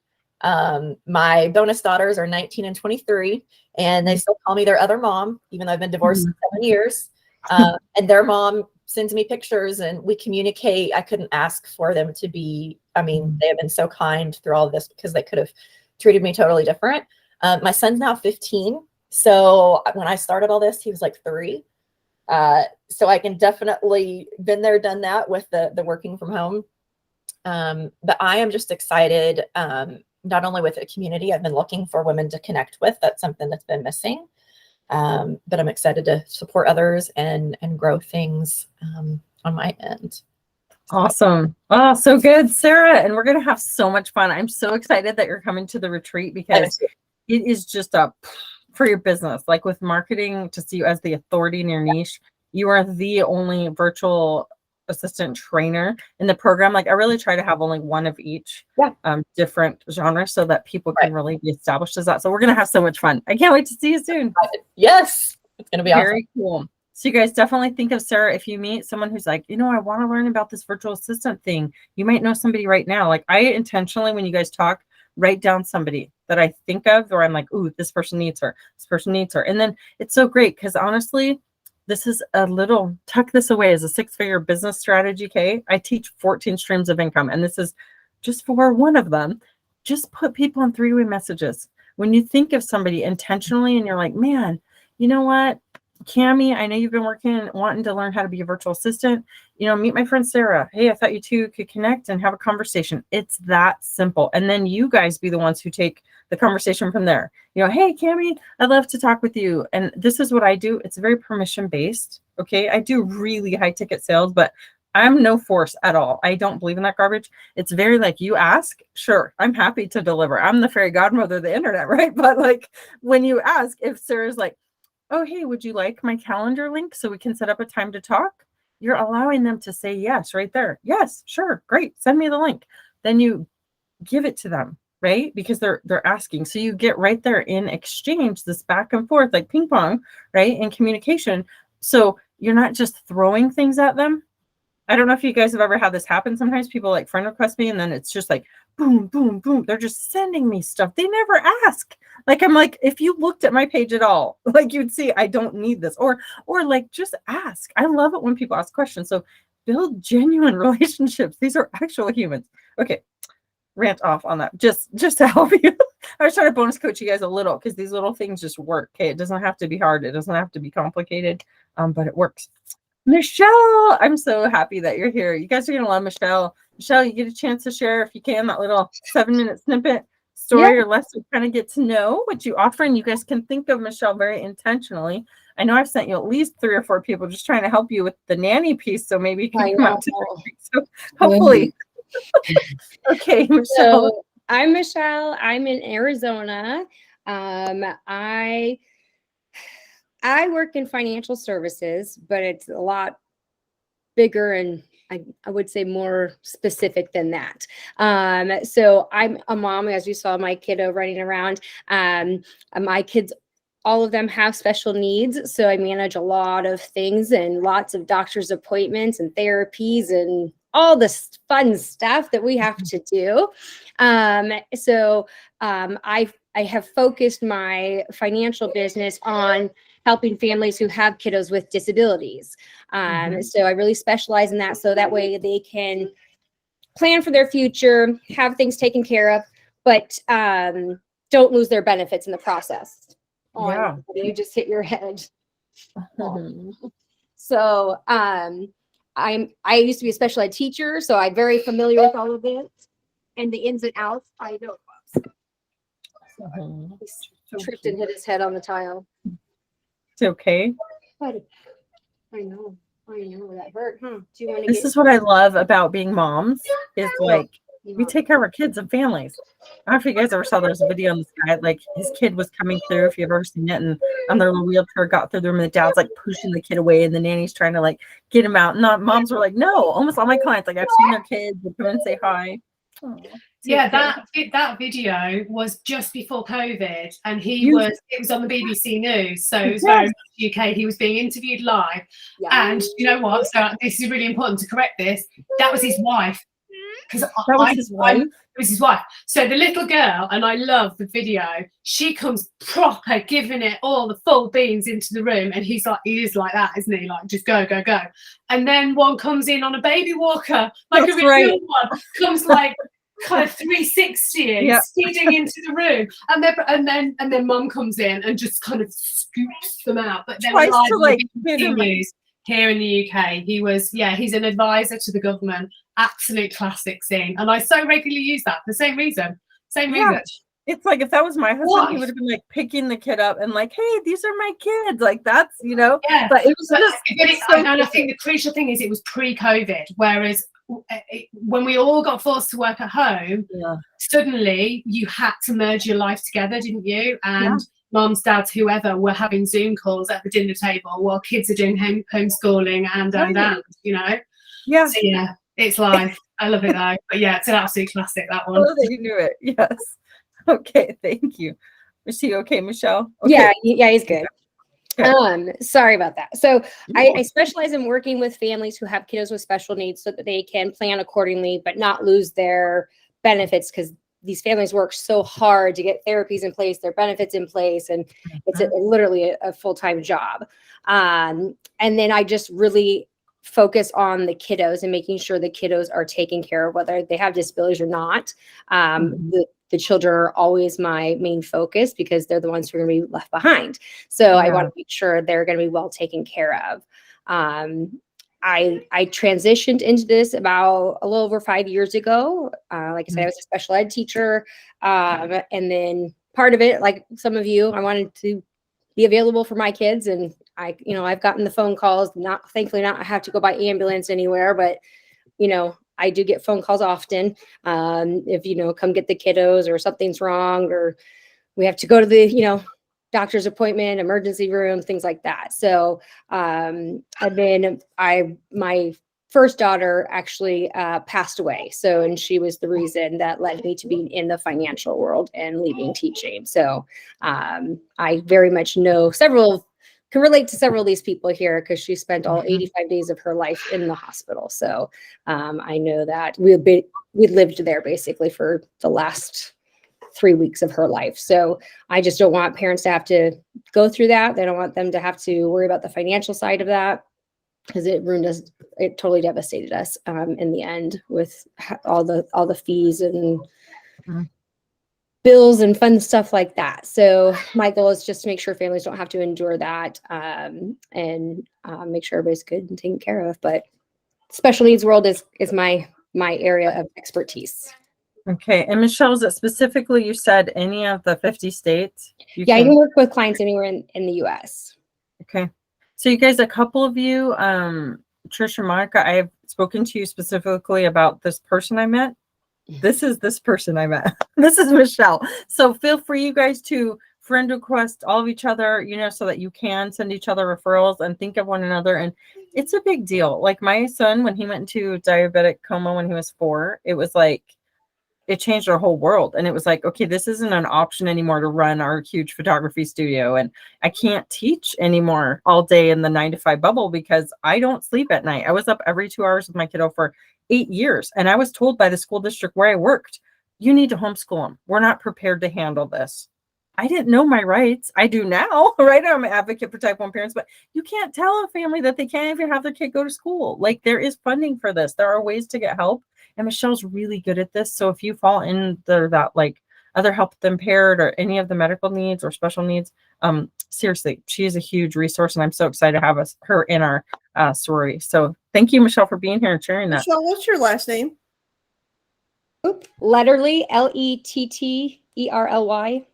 My bonus daughters are 19 and 23, and they still call me their other mom, even though I've been divorced 7 years. And their mom sends me pictures, and we communicate. I couldn't ask for them to be, they have been so kind through all of this, because they could have treated me totally different. My son's now 15. So when I started all this, he was like 3. So I can definitely been there, done that with the working from home. But I am just excited, not only with a community I've been looking for women to connect with. That's something that's been missing. But I'm excited to support others and grow things on my end. Awesome. Oh, so good, Sarah. And we're going to have so much fun. I'm so excited that you're coming to the retreat, because it is just for your business, like with marketing, to see you as the authority in your niche. You are the only virtual assistant trainer in the program. Like I really try to have only one of each different genre, so that people can really be established as that. So we're going to have so much fun. I can't wait to see you soon. Yes, it's going to be very cool. So you guys definitely think of Sarah if you meet someone who's like, I want to learn about this virtual assistant thing. You might know somebody right now. Like I intentionally, when you guys talk, write down somebody that I think of, or I'm like, ooh, this person needs her. This person needs her. And then it's so great, because honestly, this is tuck this away as a 6-figure business strategy. Okay. I teach 14 streams of income, and this is just for one of them. Just put people in 3-way messages. When you think of somebody intentionally and you're like, man, you know what, Cammie, I know you've been wanting to learn how to be a virtual assistant. Meet my friend Sarah. Hey, I thought you two could connect and have a conversation. It's that simple. And then you guys be the ones who take the conversation from there. Hey, Cammie, I'd love to talk with you. And this is what I do. It's very permission based. Okay. I do really high ticket sales, but I'm no force at all. I don't believe in that garbage. It's very like, you ask, sure, I'm happy to deliver. I'm the fairy godmother of the internet, right? But like when you ask, if Sarah's like, oh, hey, would you like my calendar link so we can set up a time to talk? You're allowing them to say yes right there. Yes, sure, great. Send me the link. Then you give it to them, right? Because they're asking. So you get right there in exchange, this back and forth, like ping pong, right? In communication. So you're not just throwing things at them. I don't know if you guys have ever had this happen. Sometimes people like friend request me, and then it's just like boom, boom, boom. They're just sending me stuff. They never ask. Like, I'm like, if you looked at my page at all, like you'd see, I don't need this, or like, just ask. I love it when people ask questions. So build genuine relationships. These are actual humans. Okay. Rant off on that. Just to help you. I was trying to bonus coach you guys a little because these little things just work. Okay, it doesn't have to be hard. It doesn't have to be complicated, but it works. Michelle, I'm so happy that you're here. You guys are gonna love Michelle. Michelle, you get a chance to share, if you can, that little 7-minute snippet story or less to kind of get to know what you offer. And you guys can think of Michelle very intentionally. I know I've sent you at least 3 or 4 people just trying to help you with the nanny piece. So maybe you can come out to so hopefully. Okay, Michelle. So I'm Michelle. I'm in Arizona. I work in financial services, but it's a lot bigger and I would say more specific than that. So I'm a mom, as you saw my kiddo running around. My kids, all of them have special needs. So I manage a lot of things and lots of doctor's appointments and therapies and all this fun stuff that we have to do. I have focused my financial business on helping families who have kiddos with disabilities. So I really specialize in that. So that way they can plan for their future, have things taken care of, but don't lose their benefits in the process. Yeah. You just hit your head. So I used to be a special ed teacher, so I'm very familiar with all of it and the ins and outs. I know. He tripped and hit his head on the tile. It's okay. But I know that hurt. Do you want to This is what I love about being moms is like we take care of our kids and families. I don't know if you guys ever saw there's a video on this guy, like his kid was coming through, if you've ever seen it, and on their little wheelchair got through the room and the dad's like pushing the kid away and the nanny's trying to like get him out. And the moms were like, no, almost all my clients, like I've seen their kids, they come and say hi. Yeah, that video was just before COVID, and it was on the BBC News, so it was very much UK. He was being interviewed live, and you know what? So this is really important to correct this. That was his wife, because That was his wife. It was his wife. So the little girl, and I love the video. She comes proper, giving it all the full beans into the room, and he is like that, isn't he? Like just go, go, go. And then one comes in on a baby walker, like a real one, comes like kind of 360 speeding into the room, and then mum comes in and just kind of scoops them out. But then Tries to like news here in the UK, he's an advisor to the government. Absolute classic scene, and I so regularly use that for the same reason. It's like if that was my husband, he would have been like picking the kid up and like, hey, these are my kids. Like that's, you know, but it was and I think the crucial thing is it was pre-COVID, whereas when we all got forced to work at home, suddenly you had to merge your life together, didn't you? And mums, dads, whoever were having Zoom calls at the dinner table while kids are doing homeschooling and you know. Yeah. So it's live. I love it though. But yeah, it's an absolute classic, that one. I love that you knew it. Yes. Okay, thank you. Is she okay, Michelle? Okay. Yeah, he's good. Sorry about that. So I specialize in working with families who have kiddos with special needs so that they can plan accordingly, but not lose their benefits, because these families work so hard to get therapies in place, their benefits in place, and it's literally a full-time job. And then I just really focus on the kiddos and making sure the kiddos are taken care of, whether they have disabilities or not. The children are always my main focus because they're the ones who are going to be left behind. So I want to make sure they're going to be well taken care of. I transitioned into this about a little over 5 years ago. Like I said, I was a special ed teacher. And then part of it, like some of you, I wanted to be available for my kids. And I've gotten the phone calls, thankfully not I have to go by ambulance anywhere, but I do get phone calls often. If, come get the kiddos or something's wrong, or we have to go to the, doctor's appointment, emergency room, things like that. So, my first daughter actually passed away. So, and she was the reason that led me to being in the financial world and leaving teaching. So, I very much can relate to several of these people here because she spent all 85 days of her life in the hospital. So I know that we lived there basically for the last 3 weeks of her life. So I just don't want parents to have to go through that. They don't want them to have to worry about the financial side of that, because it ruined us. It totally devastated us in the end with all the fees and bills and fun stuff like that. So my goal is just to make sure families don't have to endure that, and make sure everybody's good and taken care of. But special needs world is my area of expertise. Okay. And Michelle, is it specifically, you said any of the 50 states? I can work with clients anywhere in the US. Okay. So you guys, a couple of you, Trish and Monica, I have spoken to you specifically about this person I met. This is this person I met. This is Michelle. So feel free, you guys, to friend request all of each other, so that you can send each other referrals and think of one another. And it's a big deal. Like my son, when he went into diabetic coma when he was 4, it was like, it changed our whole world. And it was like, okay, this isn't an option anymore to run our huge photography studio. And I can't teach anymore all day in the 9 to 5 bubble because I don't sleep at night. I was up every 2 hours with my kiddo for 8 years. And I was told by the school district where I worked, you need to homeschool them. We're not prepared to handle this. I didn't know my rights. I do now, right? I'm an advocate for type 1 parents, but you can't tell a family that they can't even have their kid go to school. Like, there is funding for this. There are ways to get help. And Michelle's really good at this. So if you fall in that like other health impaired or any of the medical needs or special needs, seriously, she is a huge resource. And I'm so excited to have her in our sorority. So thank you, Michelle, for being here and sharing that. Michelle, what's your last name? Letterly, Letterly.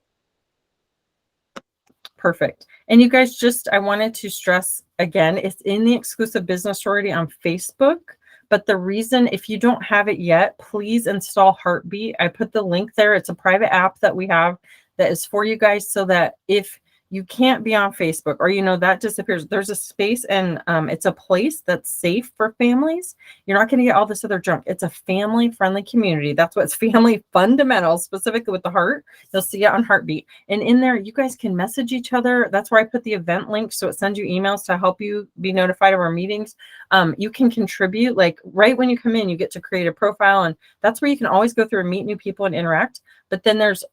Perfect. And you guys, I wanted to stress again, it's in the Exclusive Business Sorority on Facebook. But the reason, if you don't have it yet, please install Heartbeat. I put the link there. It's a private app that we have that is for you guys so that if you can't be on Facebook or, that disappears, there's a space and it's a place that's safe for families. You're not going to get all this other junk. It's a family-friendly community. That's what's family fundamentals, specifically with the heart. You'll see it on Heartbeat. And in there, you guys can message each other. That's where I put the event link. So it sends you emails to help you be notified of our meetings. You can contribute, like right when you come in, you get to create a profile. And that's where you can always go through and meet new people and interact. But then there's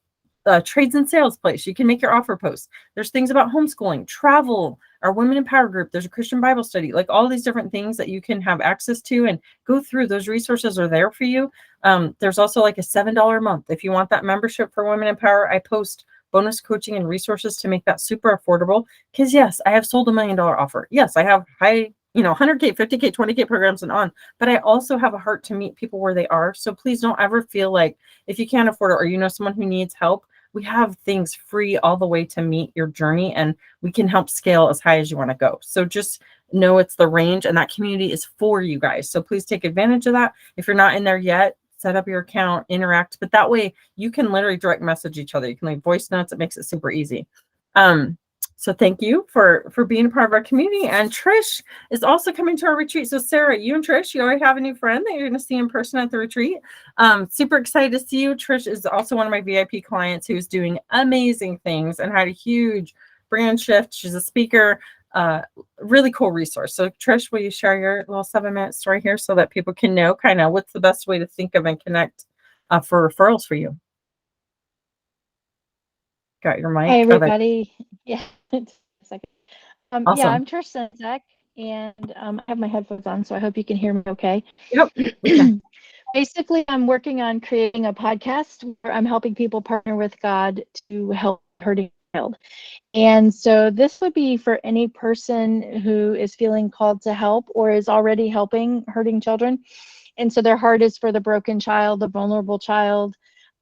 trades and sales place. You can make your offer posts. There's things about homeschooling, travel, our Women in Power group. There's a Christian Bible study, like all these different things that you can have access to and go through. Those resources are there for you. There's also like a $7 a month. If you want that membership for Women in Power, I post bonus coaching and resources to make that super affordable. Because yes, I have sold $1 million offer. Yes, I have high, 100K, 50K, 20K programs and on, but I also have a heart to meet people where they are. So please don't ever feel like if you can't afford it or someone who needs help, we have things free all the way to meet your journey, and we can help scale as high as you want to go. So just know it's the range, and that community is for you guys. So please take advantage of that. If you're not in there yet, set up your account, interact, but that way you can literally direct message each other. You can leave voice notes. It makes it super easy. So thank you for being a part of our community. And Trish is also coming to our retreat. So Sarah, you and Trish, you already have a new friend that you're going to see in person at the retreat. Super excited to see you. Trish is also one of my VIP clients who's doing amazing things and had a huge brand shift. She's a speaker, really cool resource. So Trish, will you share your little 7-minute story here so that people can know kind of what's the best way to think of and connect for referrals for you? Got your mic? Hey, everybody. Yeah, it's a second. Awesome. Yeah, I'm Trish Senzak, and I have my headphones on, so I hope you can hear me okay. Yep. Okay. Basically, I'm working on creating a podcast where I'm helping people partner with God to help hurting child. And so this would be for any person who is feeling called to help or is already helping hurting children. And so their heart is for the broken child, the vulnerable child.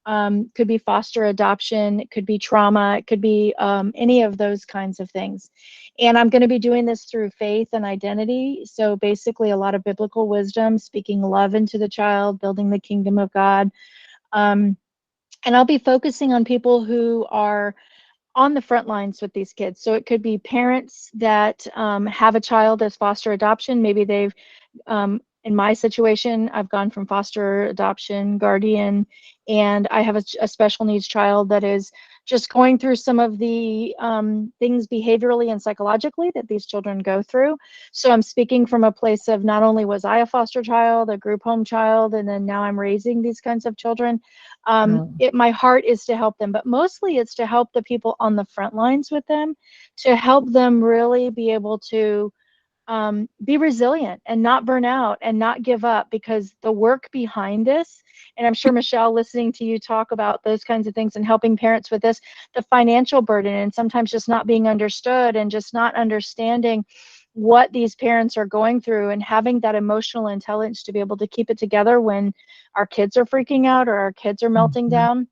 Could be foster adoption, it could be trauma, it could be any of those kinds of things. And I'm going to be doing this through faith and identity. So basically a lot of biblical wisdom, speaking love into the child, building the kingdom of God. And I'll be focusing on people who are on the front lines with these kids. So it could be parents that have a child as foster adoption. Maybe they've in my situation, I've gone from foster adoption, guardian, and I have a special needs child that is just going through some of the things behaviorally and psychologically that these children go through. So I'm speaking from a place of not only was I a foster child, a group home child, and then now I'm raising these kinds of children. My heart is to help them, but mostly it's to help the people on the front lines with them, to help them really be able to be resilient and not burn out and not give up, because the work behind this, and I'm sure Michelle, listening to you talk about those kinds of things and helping parents with this, the financial burden and sometimes just not being understood and just not understanding what these parents are going through, and having that emotional intelligence to be able to keep it together when our kids are freaking out or our kids are melting down.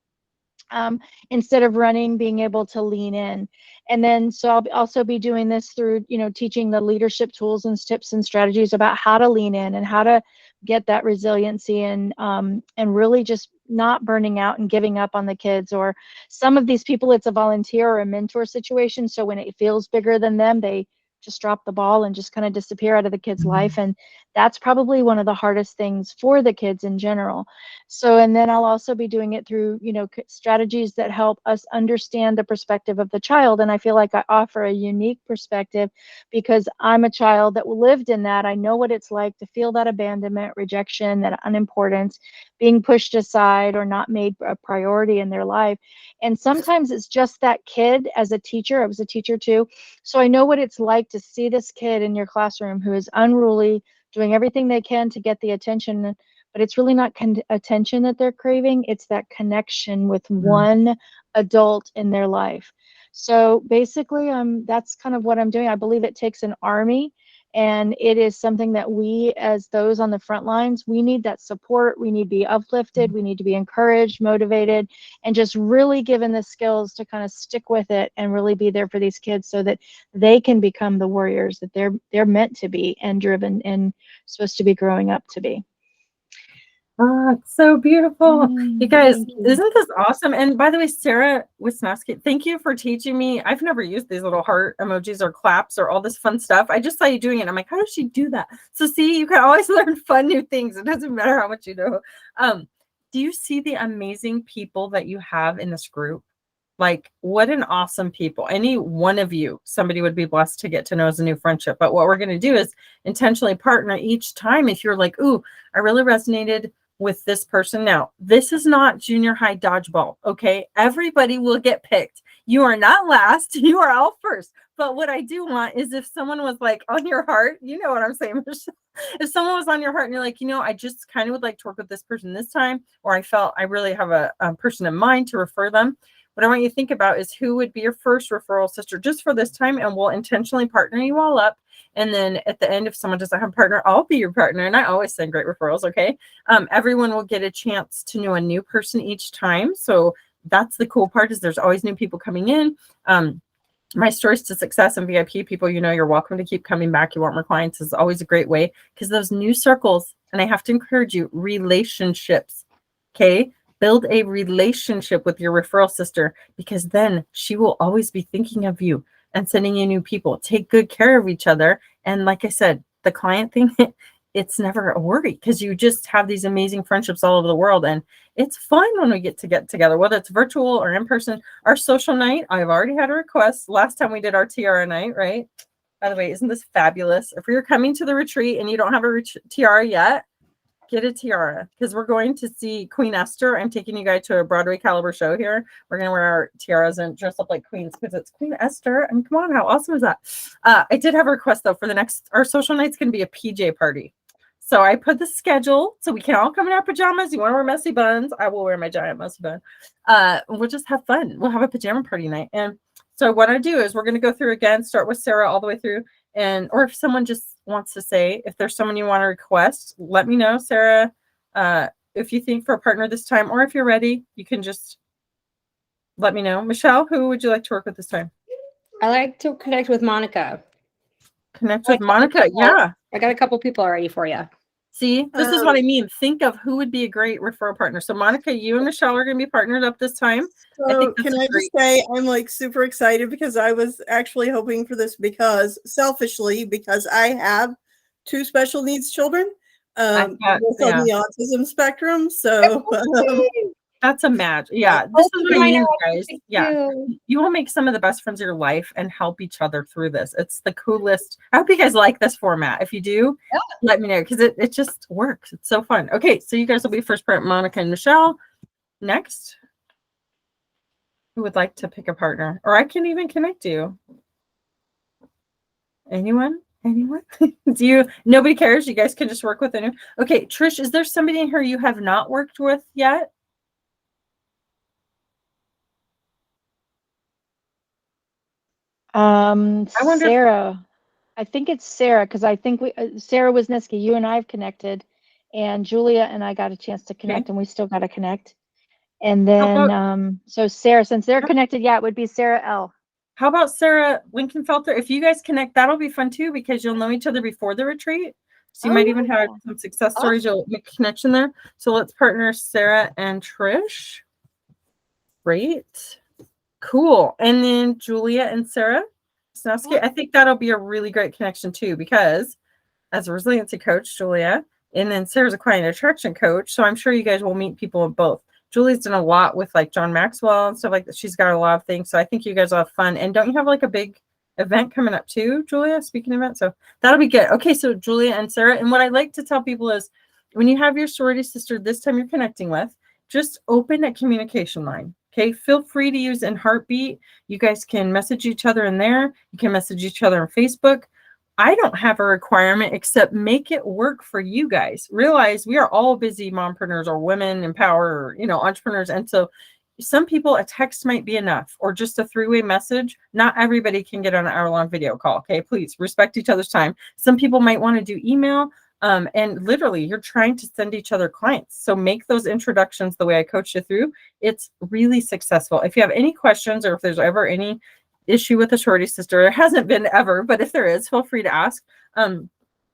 Instead of running, being able to lean in. And then, so I'll also be doing this through, teaching the leadership tools and tips and strategies about how to lean in and how to get that resiliency, and really just not burning out and giving up on the kids. Or some of these people, it's a volunteer or a mentor situation. So when it feels bigger than them, they just drop the ball and just kind of disappear out of the kid's life. And that's probably one of the hardest things for the kids in general. So, and then I'll also be doing it through, strategies that help us understand the perspective of the child. And I feel like I offer a unique perspective because I'm a child that lived in that. I know what it's like to feel that abandonment, rejection, that unimportance, being pushed aside or not made a priority in their life. And sometimes it's just that kid. As a teacher, I was a teacher too. So I know what it's like to see this kid in your classroom who is unruly, doing everything they can to get the attention, but it's really not attention that they're craving. It's that connection with one adult in their life. So basically, that's kind of what I'm doing. I believe it takes an army, and it is something that we, as those on the front lines, we need that support. We need to be uplifted. We need to be encouraged, motivated, and just really given the skills to kind of stick with it and really be there for these kids so that they can become the warriors that they're meant to be and driven and supposed to be growing up to be. Oh, it's so beautiful. You guys, Thank you. isn't this awesome? And by the way, Sarah Wisnowski, thank you for teaching me. I've never used these little heart emojis or claps or all this fun stuff. I just saw you doing it. I'm like, how does she do that? So see, you can always learn fun new things. It doesn't matter how much you know. Do you see the amazing people that you have in this group? Like, what an awesome people. Any one of you, somebody would be blessed to get to know as a new friendship. But what we're going to do is intentionally partner each time. If you're like, ooh, I really resonated with this person. Now, this is not junior high dodgeball, okay? Everybody will get picked. You are not last. You are all first. But what I do want is if someone was like on your heart, you know what I'm saying, Michelle? If someone was on your heart and you're like, I just kind of would like to work with this person this time, or I felt I really have a person in mind to refer them. What I want you to think about is who would be your first referral sister just for this time, and we'll intentionally partner you all up. And then at the end, if someone doesn't have a partner, I'll be your partner. And I always send great referrals, okay? Everyone will get a chance to know a new person each time. So that's the cool part, is there's always new people coming in. My Stories to Success and VIP people, you're welcome to keep coming back. You want more clients is always a great way, because those new circles, and I have to encourage you, relationships, okay? Build a relationship with your referral sister, because then she will always be thinking of you and sending you new people. Take good care of each other. And like I said, the client thing, it's never a worry, because you just have these amazing friendships all over the world. And it's fun when we get together, whether it's virtual or in person. Our social night, I've already had a request. Last time we did our tiara night, right? By the way, isn't this fabulous? If you're coming to the retreat and you don't have a tiara yet, get a tiara, because we're going to see Queen Esther. I'm taking you guys to a Broadway caliber show here. We're going to wear our tiaras and dress up like queens because it's Queen Esther. And come on, how awesome is that? I did have a request though for our social night's going to be a PJ party. So I put the schedule so we can all come in our pajamas. You want to wear messy buns? I will wear my giant messy bun. We'll just have fun. We'll have a pajama party night. And so what I do is we're going to go through again, start with Sarah all the way through. Or if someone just wants to say, if there's someone you want to request, let me know, Sarah. If you think for a partner this time, or if you're ready, you can just let me know. Michelle, who would you like to work with this time? I like to connect with Monica. Connect with Monica. Yeah. I got a couple people already for you. See, this is what I mean. Think of who would be a great referral partner. So Monica, you and Michelle are going to be partnered up this time. So can I just say I'm like super excited, because I was actually hoping for this selfishly, because I have 2 special needs children, both on the autism spectrum. So that's a match. Yeah. This is what I mean, guys. Yeah. You will make some of the best friends of your life and help each other through this. It's the coolest. I hope you guys like this format. If you do, let me know, because it just works. It's so fun. Okay. So you guys will be first part, Monica and Michelle. Next, who would like to pick a partner? Or I can even connect you. Anyone? Anyone? Nobody cares. You guys can just work with anyone. Okay, Trish, is there somebody in here you have not worked with yet? I wonder if- Sarah. I think it's Sarah because I think Sarah Wisniewski, you and I have connected, and Julia and I got a chance to connect, and we still got to connect. And then, so Sarah, since they're connected, yeah, it would be Sarah L. How about Sarah Winkenfelter? If you guys connect, that'll be fun too because you'll know each other before the retreat. So you might even have some success stories. You'll make a connection there. So let's partner Sarah and Trish. Great. Cool. And then Julia and Sarah Wisniewski. I think that'll be a really great connection too because as a resiliency coach, Julia, and then Sarah's a client attraction coach. So I'm sure you guys will meet people in both. Julie's done a lot with like John Maxwell and stuff like that. She's got a lot of things. So I think you guys will have fun. And don't you have like a big event coming up too, Julia? Speaking of event. So that'll be good. Okay. So Julia and Sarah. And what I like to tell people is when you have your sorority sister this time you're connecting with, just open a communication line. Okay. Feel free to use in Heartbeat. You guys can message each other in there. You can message each other on Facebook. I don't have a requirement except make it work for you guys. Realize we are all busy mompreneurs or women in power, or, entrepreneurs. And so some people a text might be enough or just a three-way message. Not everybody can get on an hour-long video call. Okay, please respect each other's time. Some people might want to do email. And literally you're trying to send each other clients. So make those introductions the way I coached you through. It's really successful. If you have any questions or if there's ever any issue with a sorority sister, there hasn't been ever, but if there is, feel free to ask. And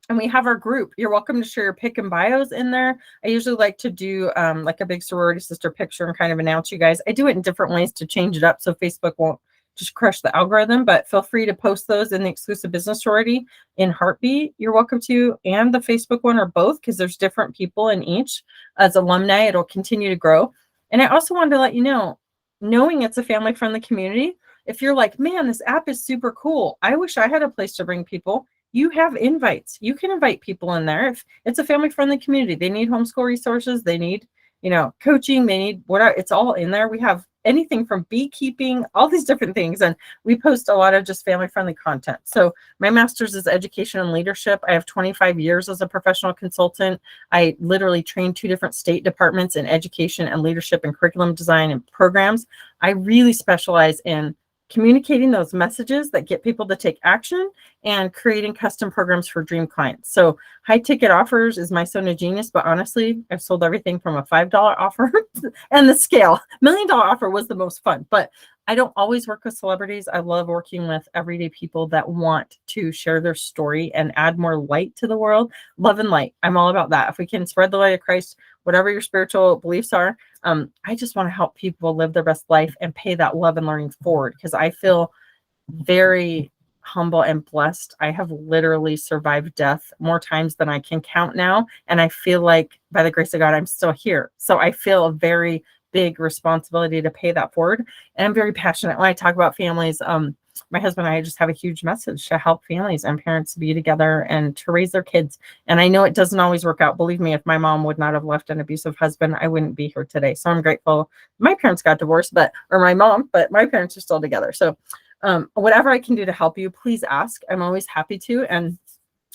we have our group. You're welcome to share your pick and bios in there. I usually like to do like a big sorority sister picture and kind of announce you guys. I do it in different ways to change it up so Facebook won't just crush the algorithm, but feel free to post those in the Exclusive Business Sorority in Heartbeat. You're welcome to, and the Facebook one or both, because there's different people in each. As alumni, it'll continue to grow. And I also wanted to let you know, knowing it's a family-friendly community, if you're like, man, this app is super cool, I wish I had a place to bring people, you have invites. You can invite people in there. If it's a family-friendly community, they need homeschool resources, they need, coaching, they need whatever, it's all in there. We have anything from beekeeping, all these different things. And we post a lot of just family-friendly content. So my master's is education and leadership. I have 25 years as a professional consultant. I literally trained 2 different state departments in education and leadership and curriculum design and programs. I really specialize in communicating those messages that get people to take action and creating custom programs for dream clients. So high ticket offers is my zone of genius, but honestly, I've sold everything from a $5 offer and the scale. $1 million offer was the most fun, but I don't always work with celebrities. I love working with everyday people that want to share their story and add more light to the world. Love and light. I'm all about that. If we can spread the light of Christ, whatever your spiritual beliefs are, I just want to help people live their best life and pay that love and learning forward because I feel very humble and blessed. I have literally survived death more times than I can count now. And I feel like by the grace of God, I'm still here. So I feel a very big responsibility to pay that forward. And I'm very passionate when I talk about families. My husband and I just have a huge message to help families and parents be together and to raise their kids. And I know it doesn't always work out. Believe me, if my mom would not have left an abusive husband, I wouldn't be here today. So I'm grateful. My parents got divorced, but my parents are still together. So whatever I can do to help you, please ask. I'm always happy to. And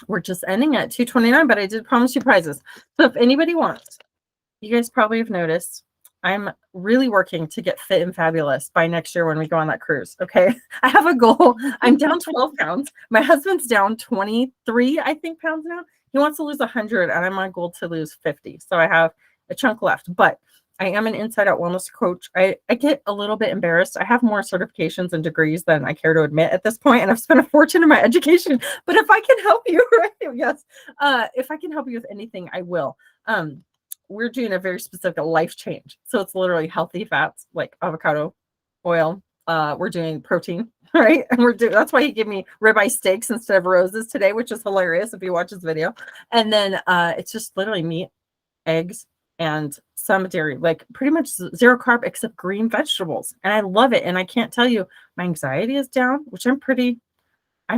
we're just ending at 2:29, but I did promise you prizes. So if anybody wants, you guys probably have noticed, I'm really working to get fit and fabulous by next year when we go on that cruise. Okay. I have a goal. I'm down 12 pounds. My husband's down 23, I think, pounds now. He wants to lose 100 and I'm on goal to lose 50. So I have a chunk left, but I am an inside out wellness coach. I get a little bit embarrassed. I have more certifications and degrees than I care to admit at this point, and I've spent a fortune in my education. But if I can help you, right? Yes. If I can help you with anything, I will. We're doing a very specific life change. So it's literally healthy fats like avocado oil. We're doing protein, right? And that's why he gave me ribeye steaks instead of roses today, which is hilarious if you watch this video. And then it's just literally meat, eggs, and some dairy, like pretty much zero carb except green vegetables. And I love it. And I can't tell you, my anxiety is down, which I'm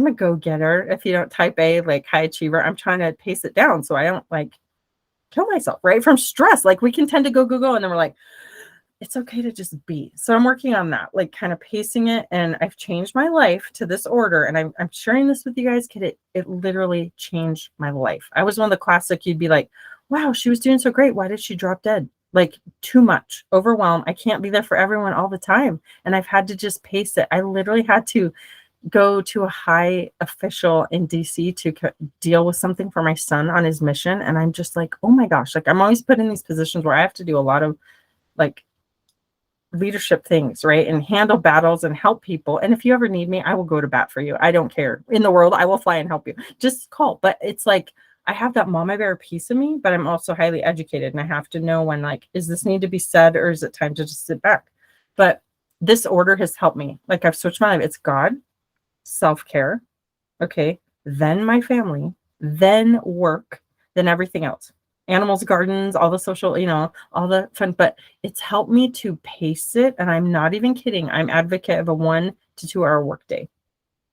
a go-getter. If you don't type A, like high achiever, I'm trying to pace it down so I don't like kill myself, right? From stress. Like we can tend to go, and then we're like, it's okay to just be. So I'm working on that, like kind of pacing it. And I've changed my life to this order. And I'm sharing this with you guys because it literally changed my life. I was one of the classic, you'd be like, wow, she was doing so great. Why did she drop dead? Like too much, overwhelmed. I can't be there for everyone all the time. And I've had to just pace it. I literally had to go to a high official in DC to deal with something for my son on his mission. And I'm just like, oh my gosh, like I'm always put in these positions where I have to do a lot of like leadership things, right? And handle battles and help people. And if you ever need me, I will go to bat for you. I don't care. In the world, I will fly and help you. Just call. But it's like I have that mama bear piece of me, but I'm also highly educated and I have to know when like, is this need to be said or is it time to just sit back? But this order has helped me. Like I've switched my life. It's God, self-care, okay, then my family, then work, then everything else. Animals, gardens, all the social, all the fun, but it's helped me to pace it. And I'm not even kidding. I'm advocate of a 1 to 2 hour workday.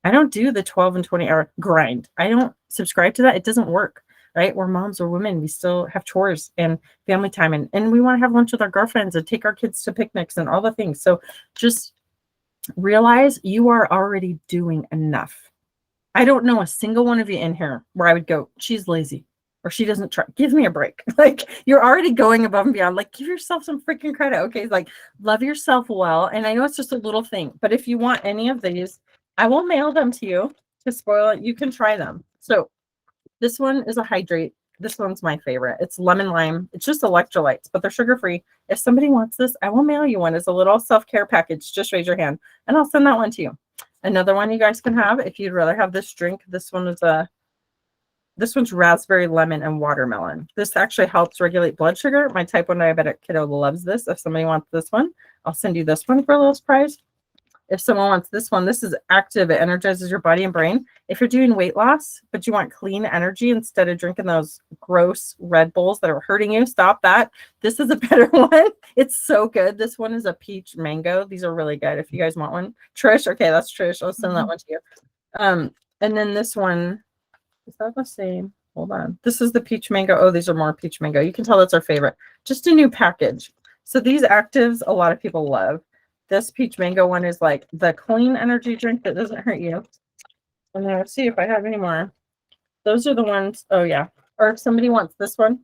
I don't do the 12 and 20 hour grind. I don't subscribe to that. It doesn't work, right? We're moms or women. We still have chores and family time and we want to have lunch with our girlfriends and take our kids to picnics and all the things. So just realize you are already doing enough. I don't know a single one of you in here where I would go, she's lazy or she doesn't try. Give me a break. Like you're already going above and beyond. Like give yourself some freaking credit. Okay. Like love yourself well. And I know it's just a little thing, but if you want any of these, I will mail them to you to spoil it. You can try them. So this one is a hydrate. This one's my favorite. It's lemon lime. It's just electrolytes, but they're sugar-free. If somebody wants this, I will mail you one. It's a little self-care package. Just raise your hand and I'll send that one to you. Another one you guys can have if you'd rather have this drink. This one's raspberry, lemon, and watermelon. This actually helps regulate blood sugar. My type 1 diabetic kiddo loves this. If somebody wants this one, I'll send you this one for a little surprise. If someone wants this one, this is active. It energizes your body and brain. If you're doing weight loss, but you want clean energy instead of drinking those gross Red Bulls that are hurting you, stop that. This is a better one. It's so good. This one is a peach mango. These are really good. If you guys want one, Trish. Okay, that's Trish. I'll send that one to you. And then this one, is that the same? Hold on. This is the peach mango. Oh, these are more peach mango. You can tell that's our favorite. Just a new package. So these actives, a lot of people love. This peach mango one is like the clean energy drink that doesn't hurt you. And then let's see if I have any more. Those are the ones. Oh, yeah. Or if somebody wants this one,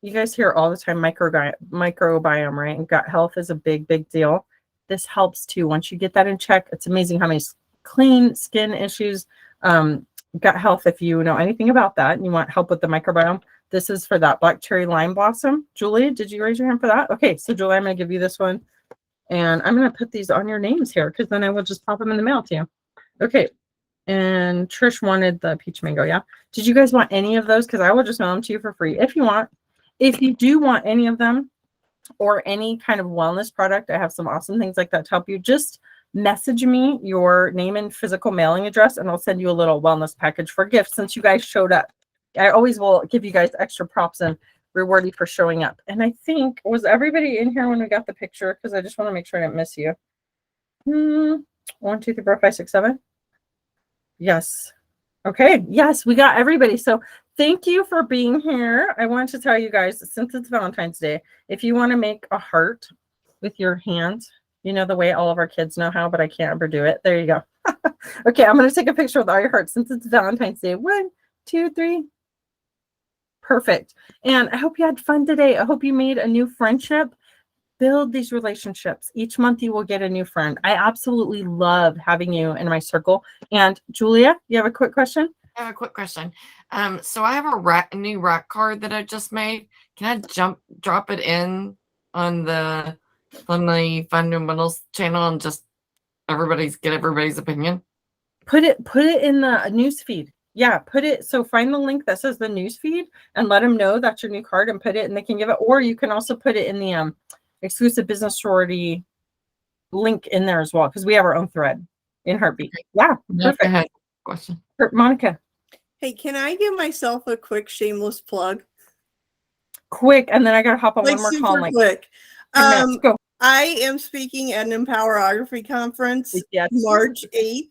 you guys hear all the time microbiome, right? And gut health is a big, big deal. This helps too. Once you get that in check, it's amazing how many clean skin issues, gut health, if you know anything about that and you want help with the microbiome. This is for that black cherry lime blossom. Julie, did you raise your hand for that? Okay, so Julie, I'm going to give you this one. And I'm going to put these on your names here because then I will just pop them in the mail to you. Okay. And Trish wanted the peach mango. Yeah. Did you guys want any of those? Because I will just mail them to you for free if you want. If you do want any of them or any kind of wellness product, I have some awesome things like that to help you. Just message me your name and physical mailing address, and I'll send you a little wellness package for gift since you guys showed up. I always will give you guys extra props and reward you for showing up. And I think, was everybody in here when we got the picture? Because I just want to make sure I didn't miss you. 1, 2, 3, 4, 5, 6, 7. Yes. Okay. Yes, we got everybody. So thank you for being here. I wanted to tell you guys, since it's Valentine's Day, if you want to make a heart with your hand, you know the way all of our kids know how, but I can't ever do it. There you go. Okay, I'm going to take a picture with all your hearts since it's Valentine's Day. 1, 2, 3. Perfect. And I hope you had fun today. I hope you made a new friendship. Build these relationships. Each month you will get a new friend. I absolutely love having you in my circle. And Julia, you have a quick question? I have a quick question. So I have a new rack card that I just made. Can I drop it in on the Fundamentals channel and just get everybody's opinion? Put it in the news feed. Yeah, put it. So find the link that says the news feed and let them know that's your new card and put it, and they can give it. Or you can also put it in the Exclusive Business Sorority link in there as well, because we have our own thread in Heartbeat. Yeah, perfect. I had a question. Monica. Hey, can I give myself a quick shameless plug? Quick, and then I gotta hop on Like one more super call. Like quick. 10 minutes. Go. I am speaking at an Empowerography conference March 8th.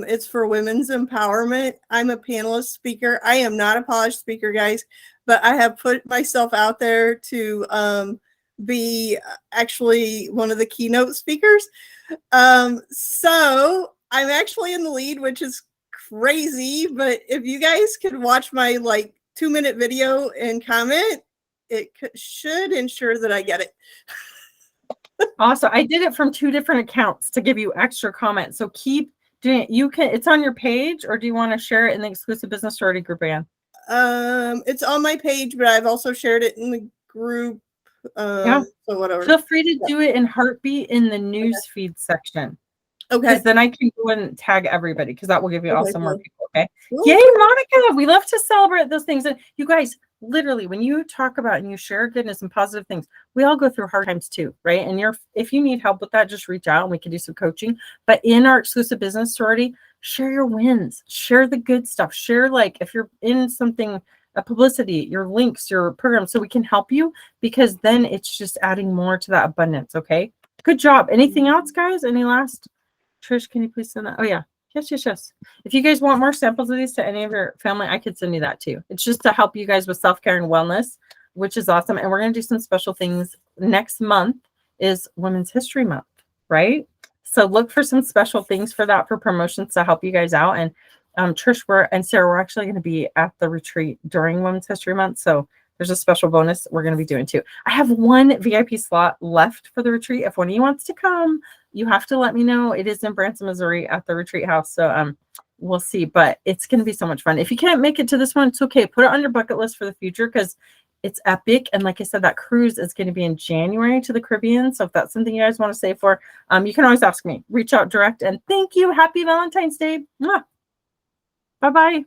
It's for women's empowerment. I'm a panelist speaker. I am not a polished speaker, guys, but I have put myself out there to be actually one of the keynote speakers. So I'm actually in the lead, which is crazy. But if you guys could watch my like 2-minute video and comment, it should ensure that I get it. Also, I did it from 2 different accounts to give you extra comments. So keep doing it. You can, it's on your page, or do you want to share it in the Exclusive Business Sorority group, Ann? It's on my page, but I've also shared it in the group. Yeah. So whatever. Feel free to do it in Heartbeat in the news feed section. Okay. Because then I can go and tag everybody, because that will give you also more Cool. people. Okay. Cool. Yay, Monica. We love to celebrate those things. And you guys, literally, when you talk about and you share goodness and positive things, we all go through hard times too, right? And if you need help with that, just reach out and we can do some coaching. But in our Exclusive Business Sorority, share your wins, share the good stuff, share, like, if you're in something, a publicity, your links, your program, so we can help you, because then it's just adding more to that abundance. Okay. Good job. Anything else, guys? Any last? Trish, can you please send that? Oh, yeah. Yes. If you guys want more samples of these to any of your family, I could send you that too. It's just to help you guys with self-care and wellness, which is awesome. And we're going to do some special things. Next month is Women's History Month, right? So look for some special things for that, for promotions to help you guys out. And Trish, and Sarah, we're actually going to be at the retreat during Women's History Month. So there's a special bonus we're going to be doing too. I have 1 VIP slot left for the retreat. If one of you wants to come, you have to let me know. It is in Branson, Missouri at the retreat house. So we'll see, but it's going to be so much fun. If you can't make it to this one, it's okay. Put it on your bucket list for the future, because it's epic. And like I said, that cruise is going to be in January to the Caribbean. So if that's something you guys want to save for, you can always ask me. Reach out direct. And thank you. Happy Valentine's Day. Bye-bye.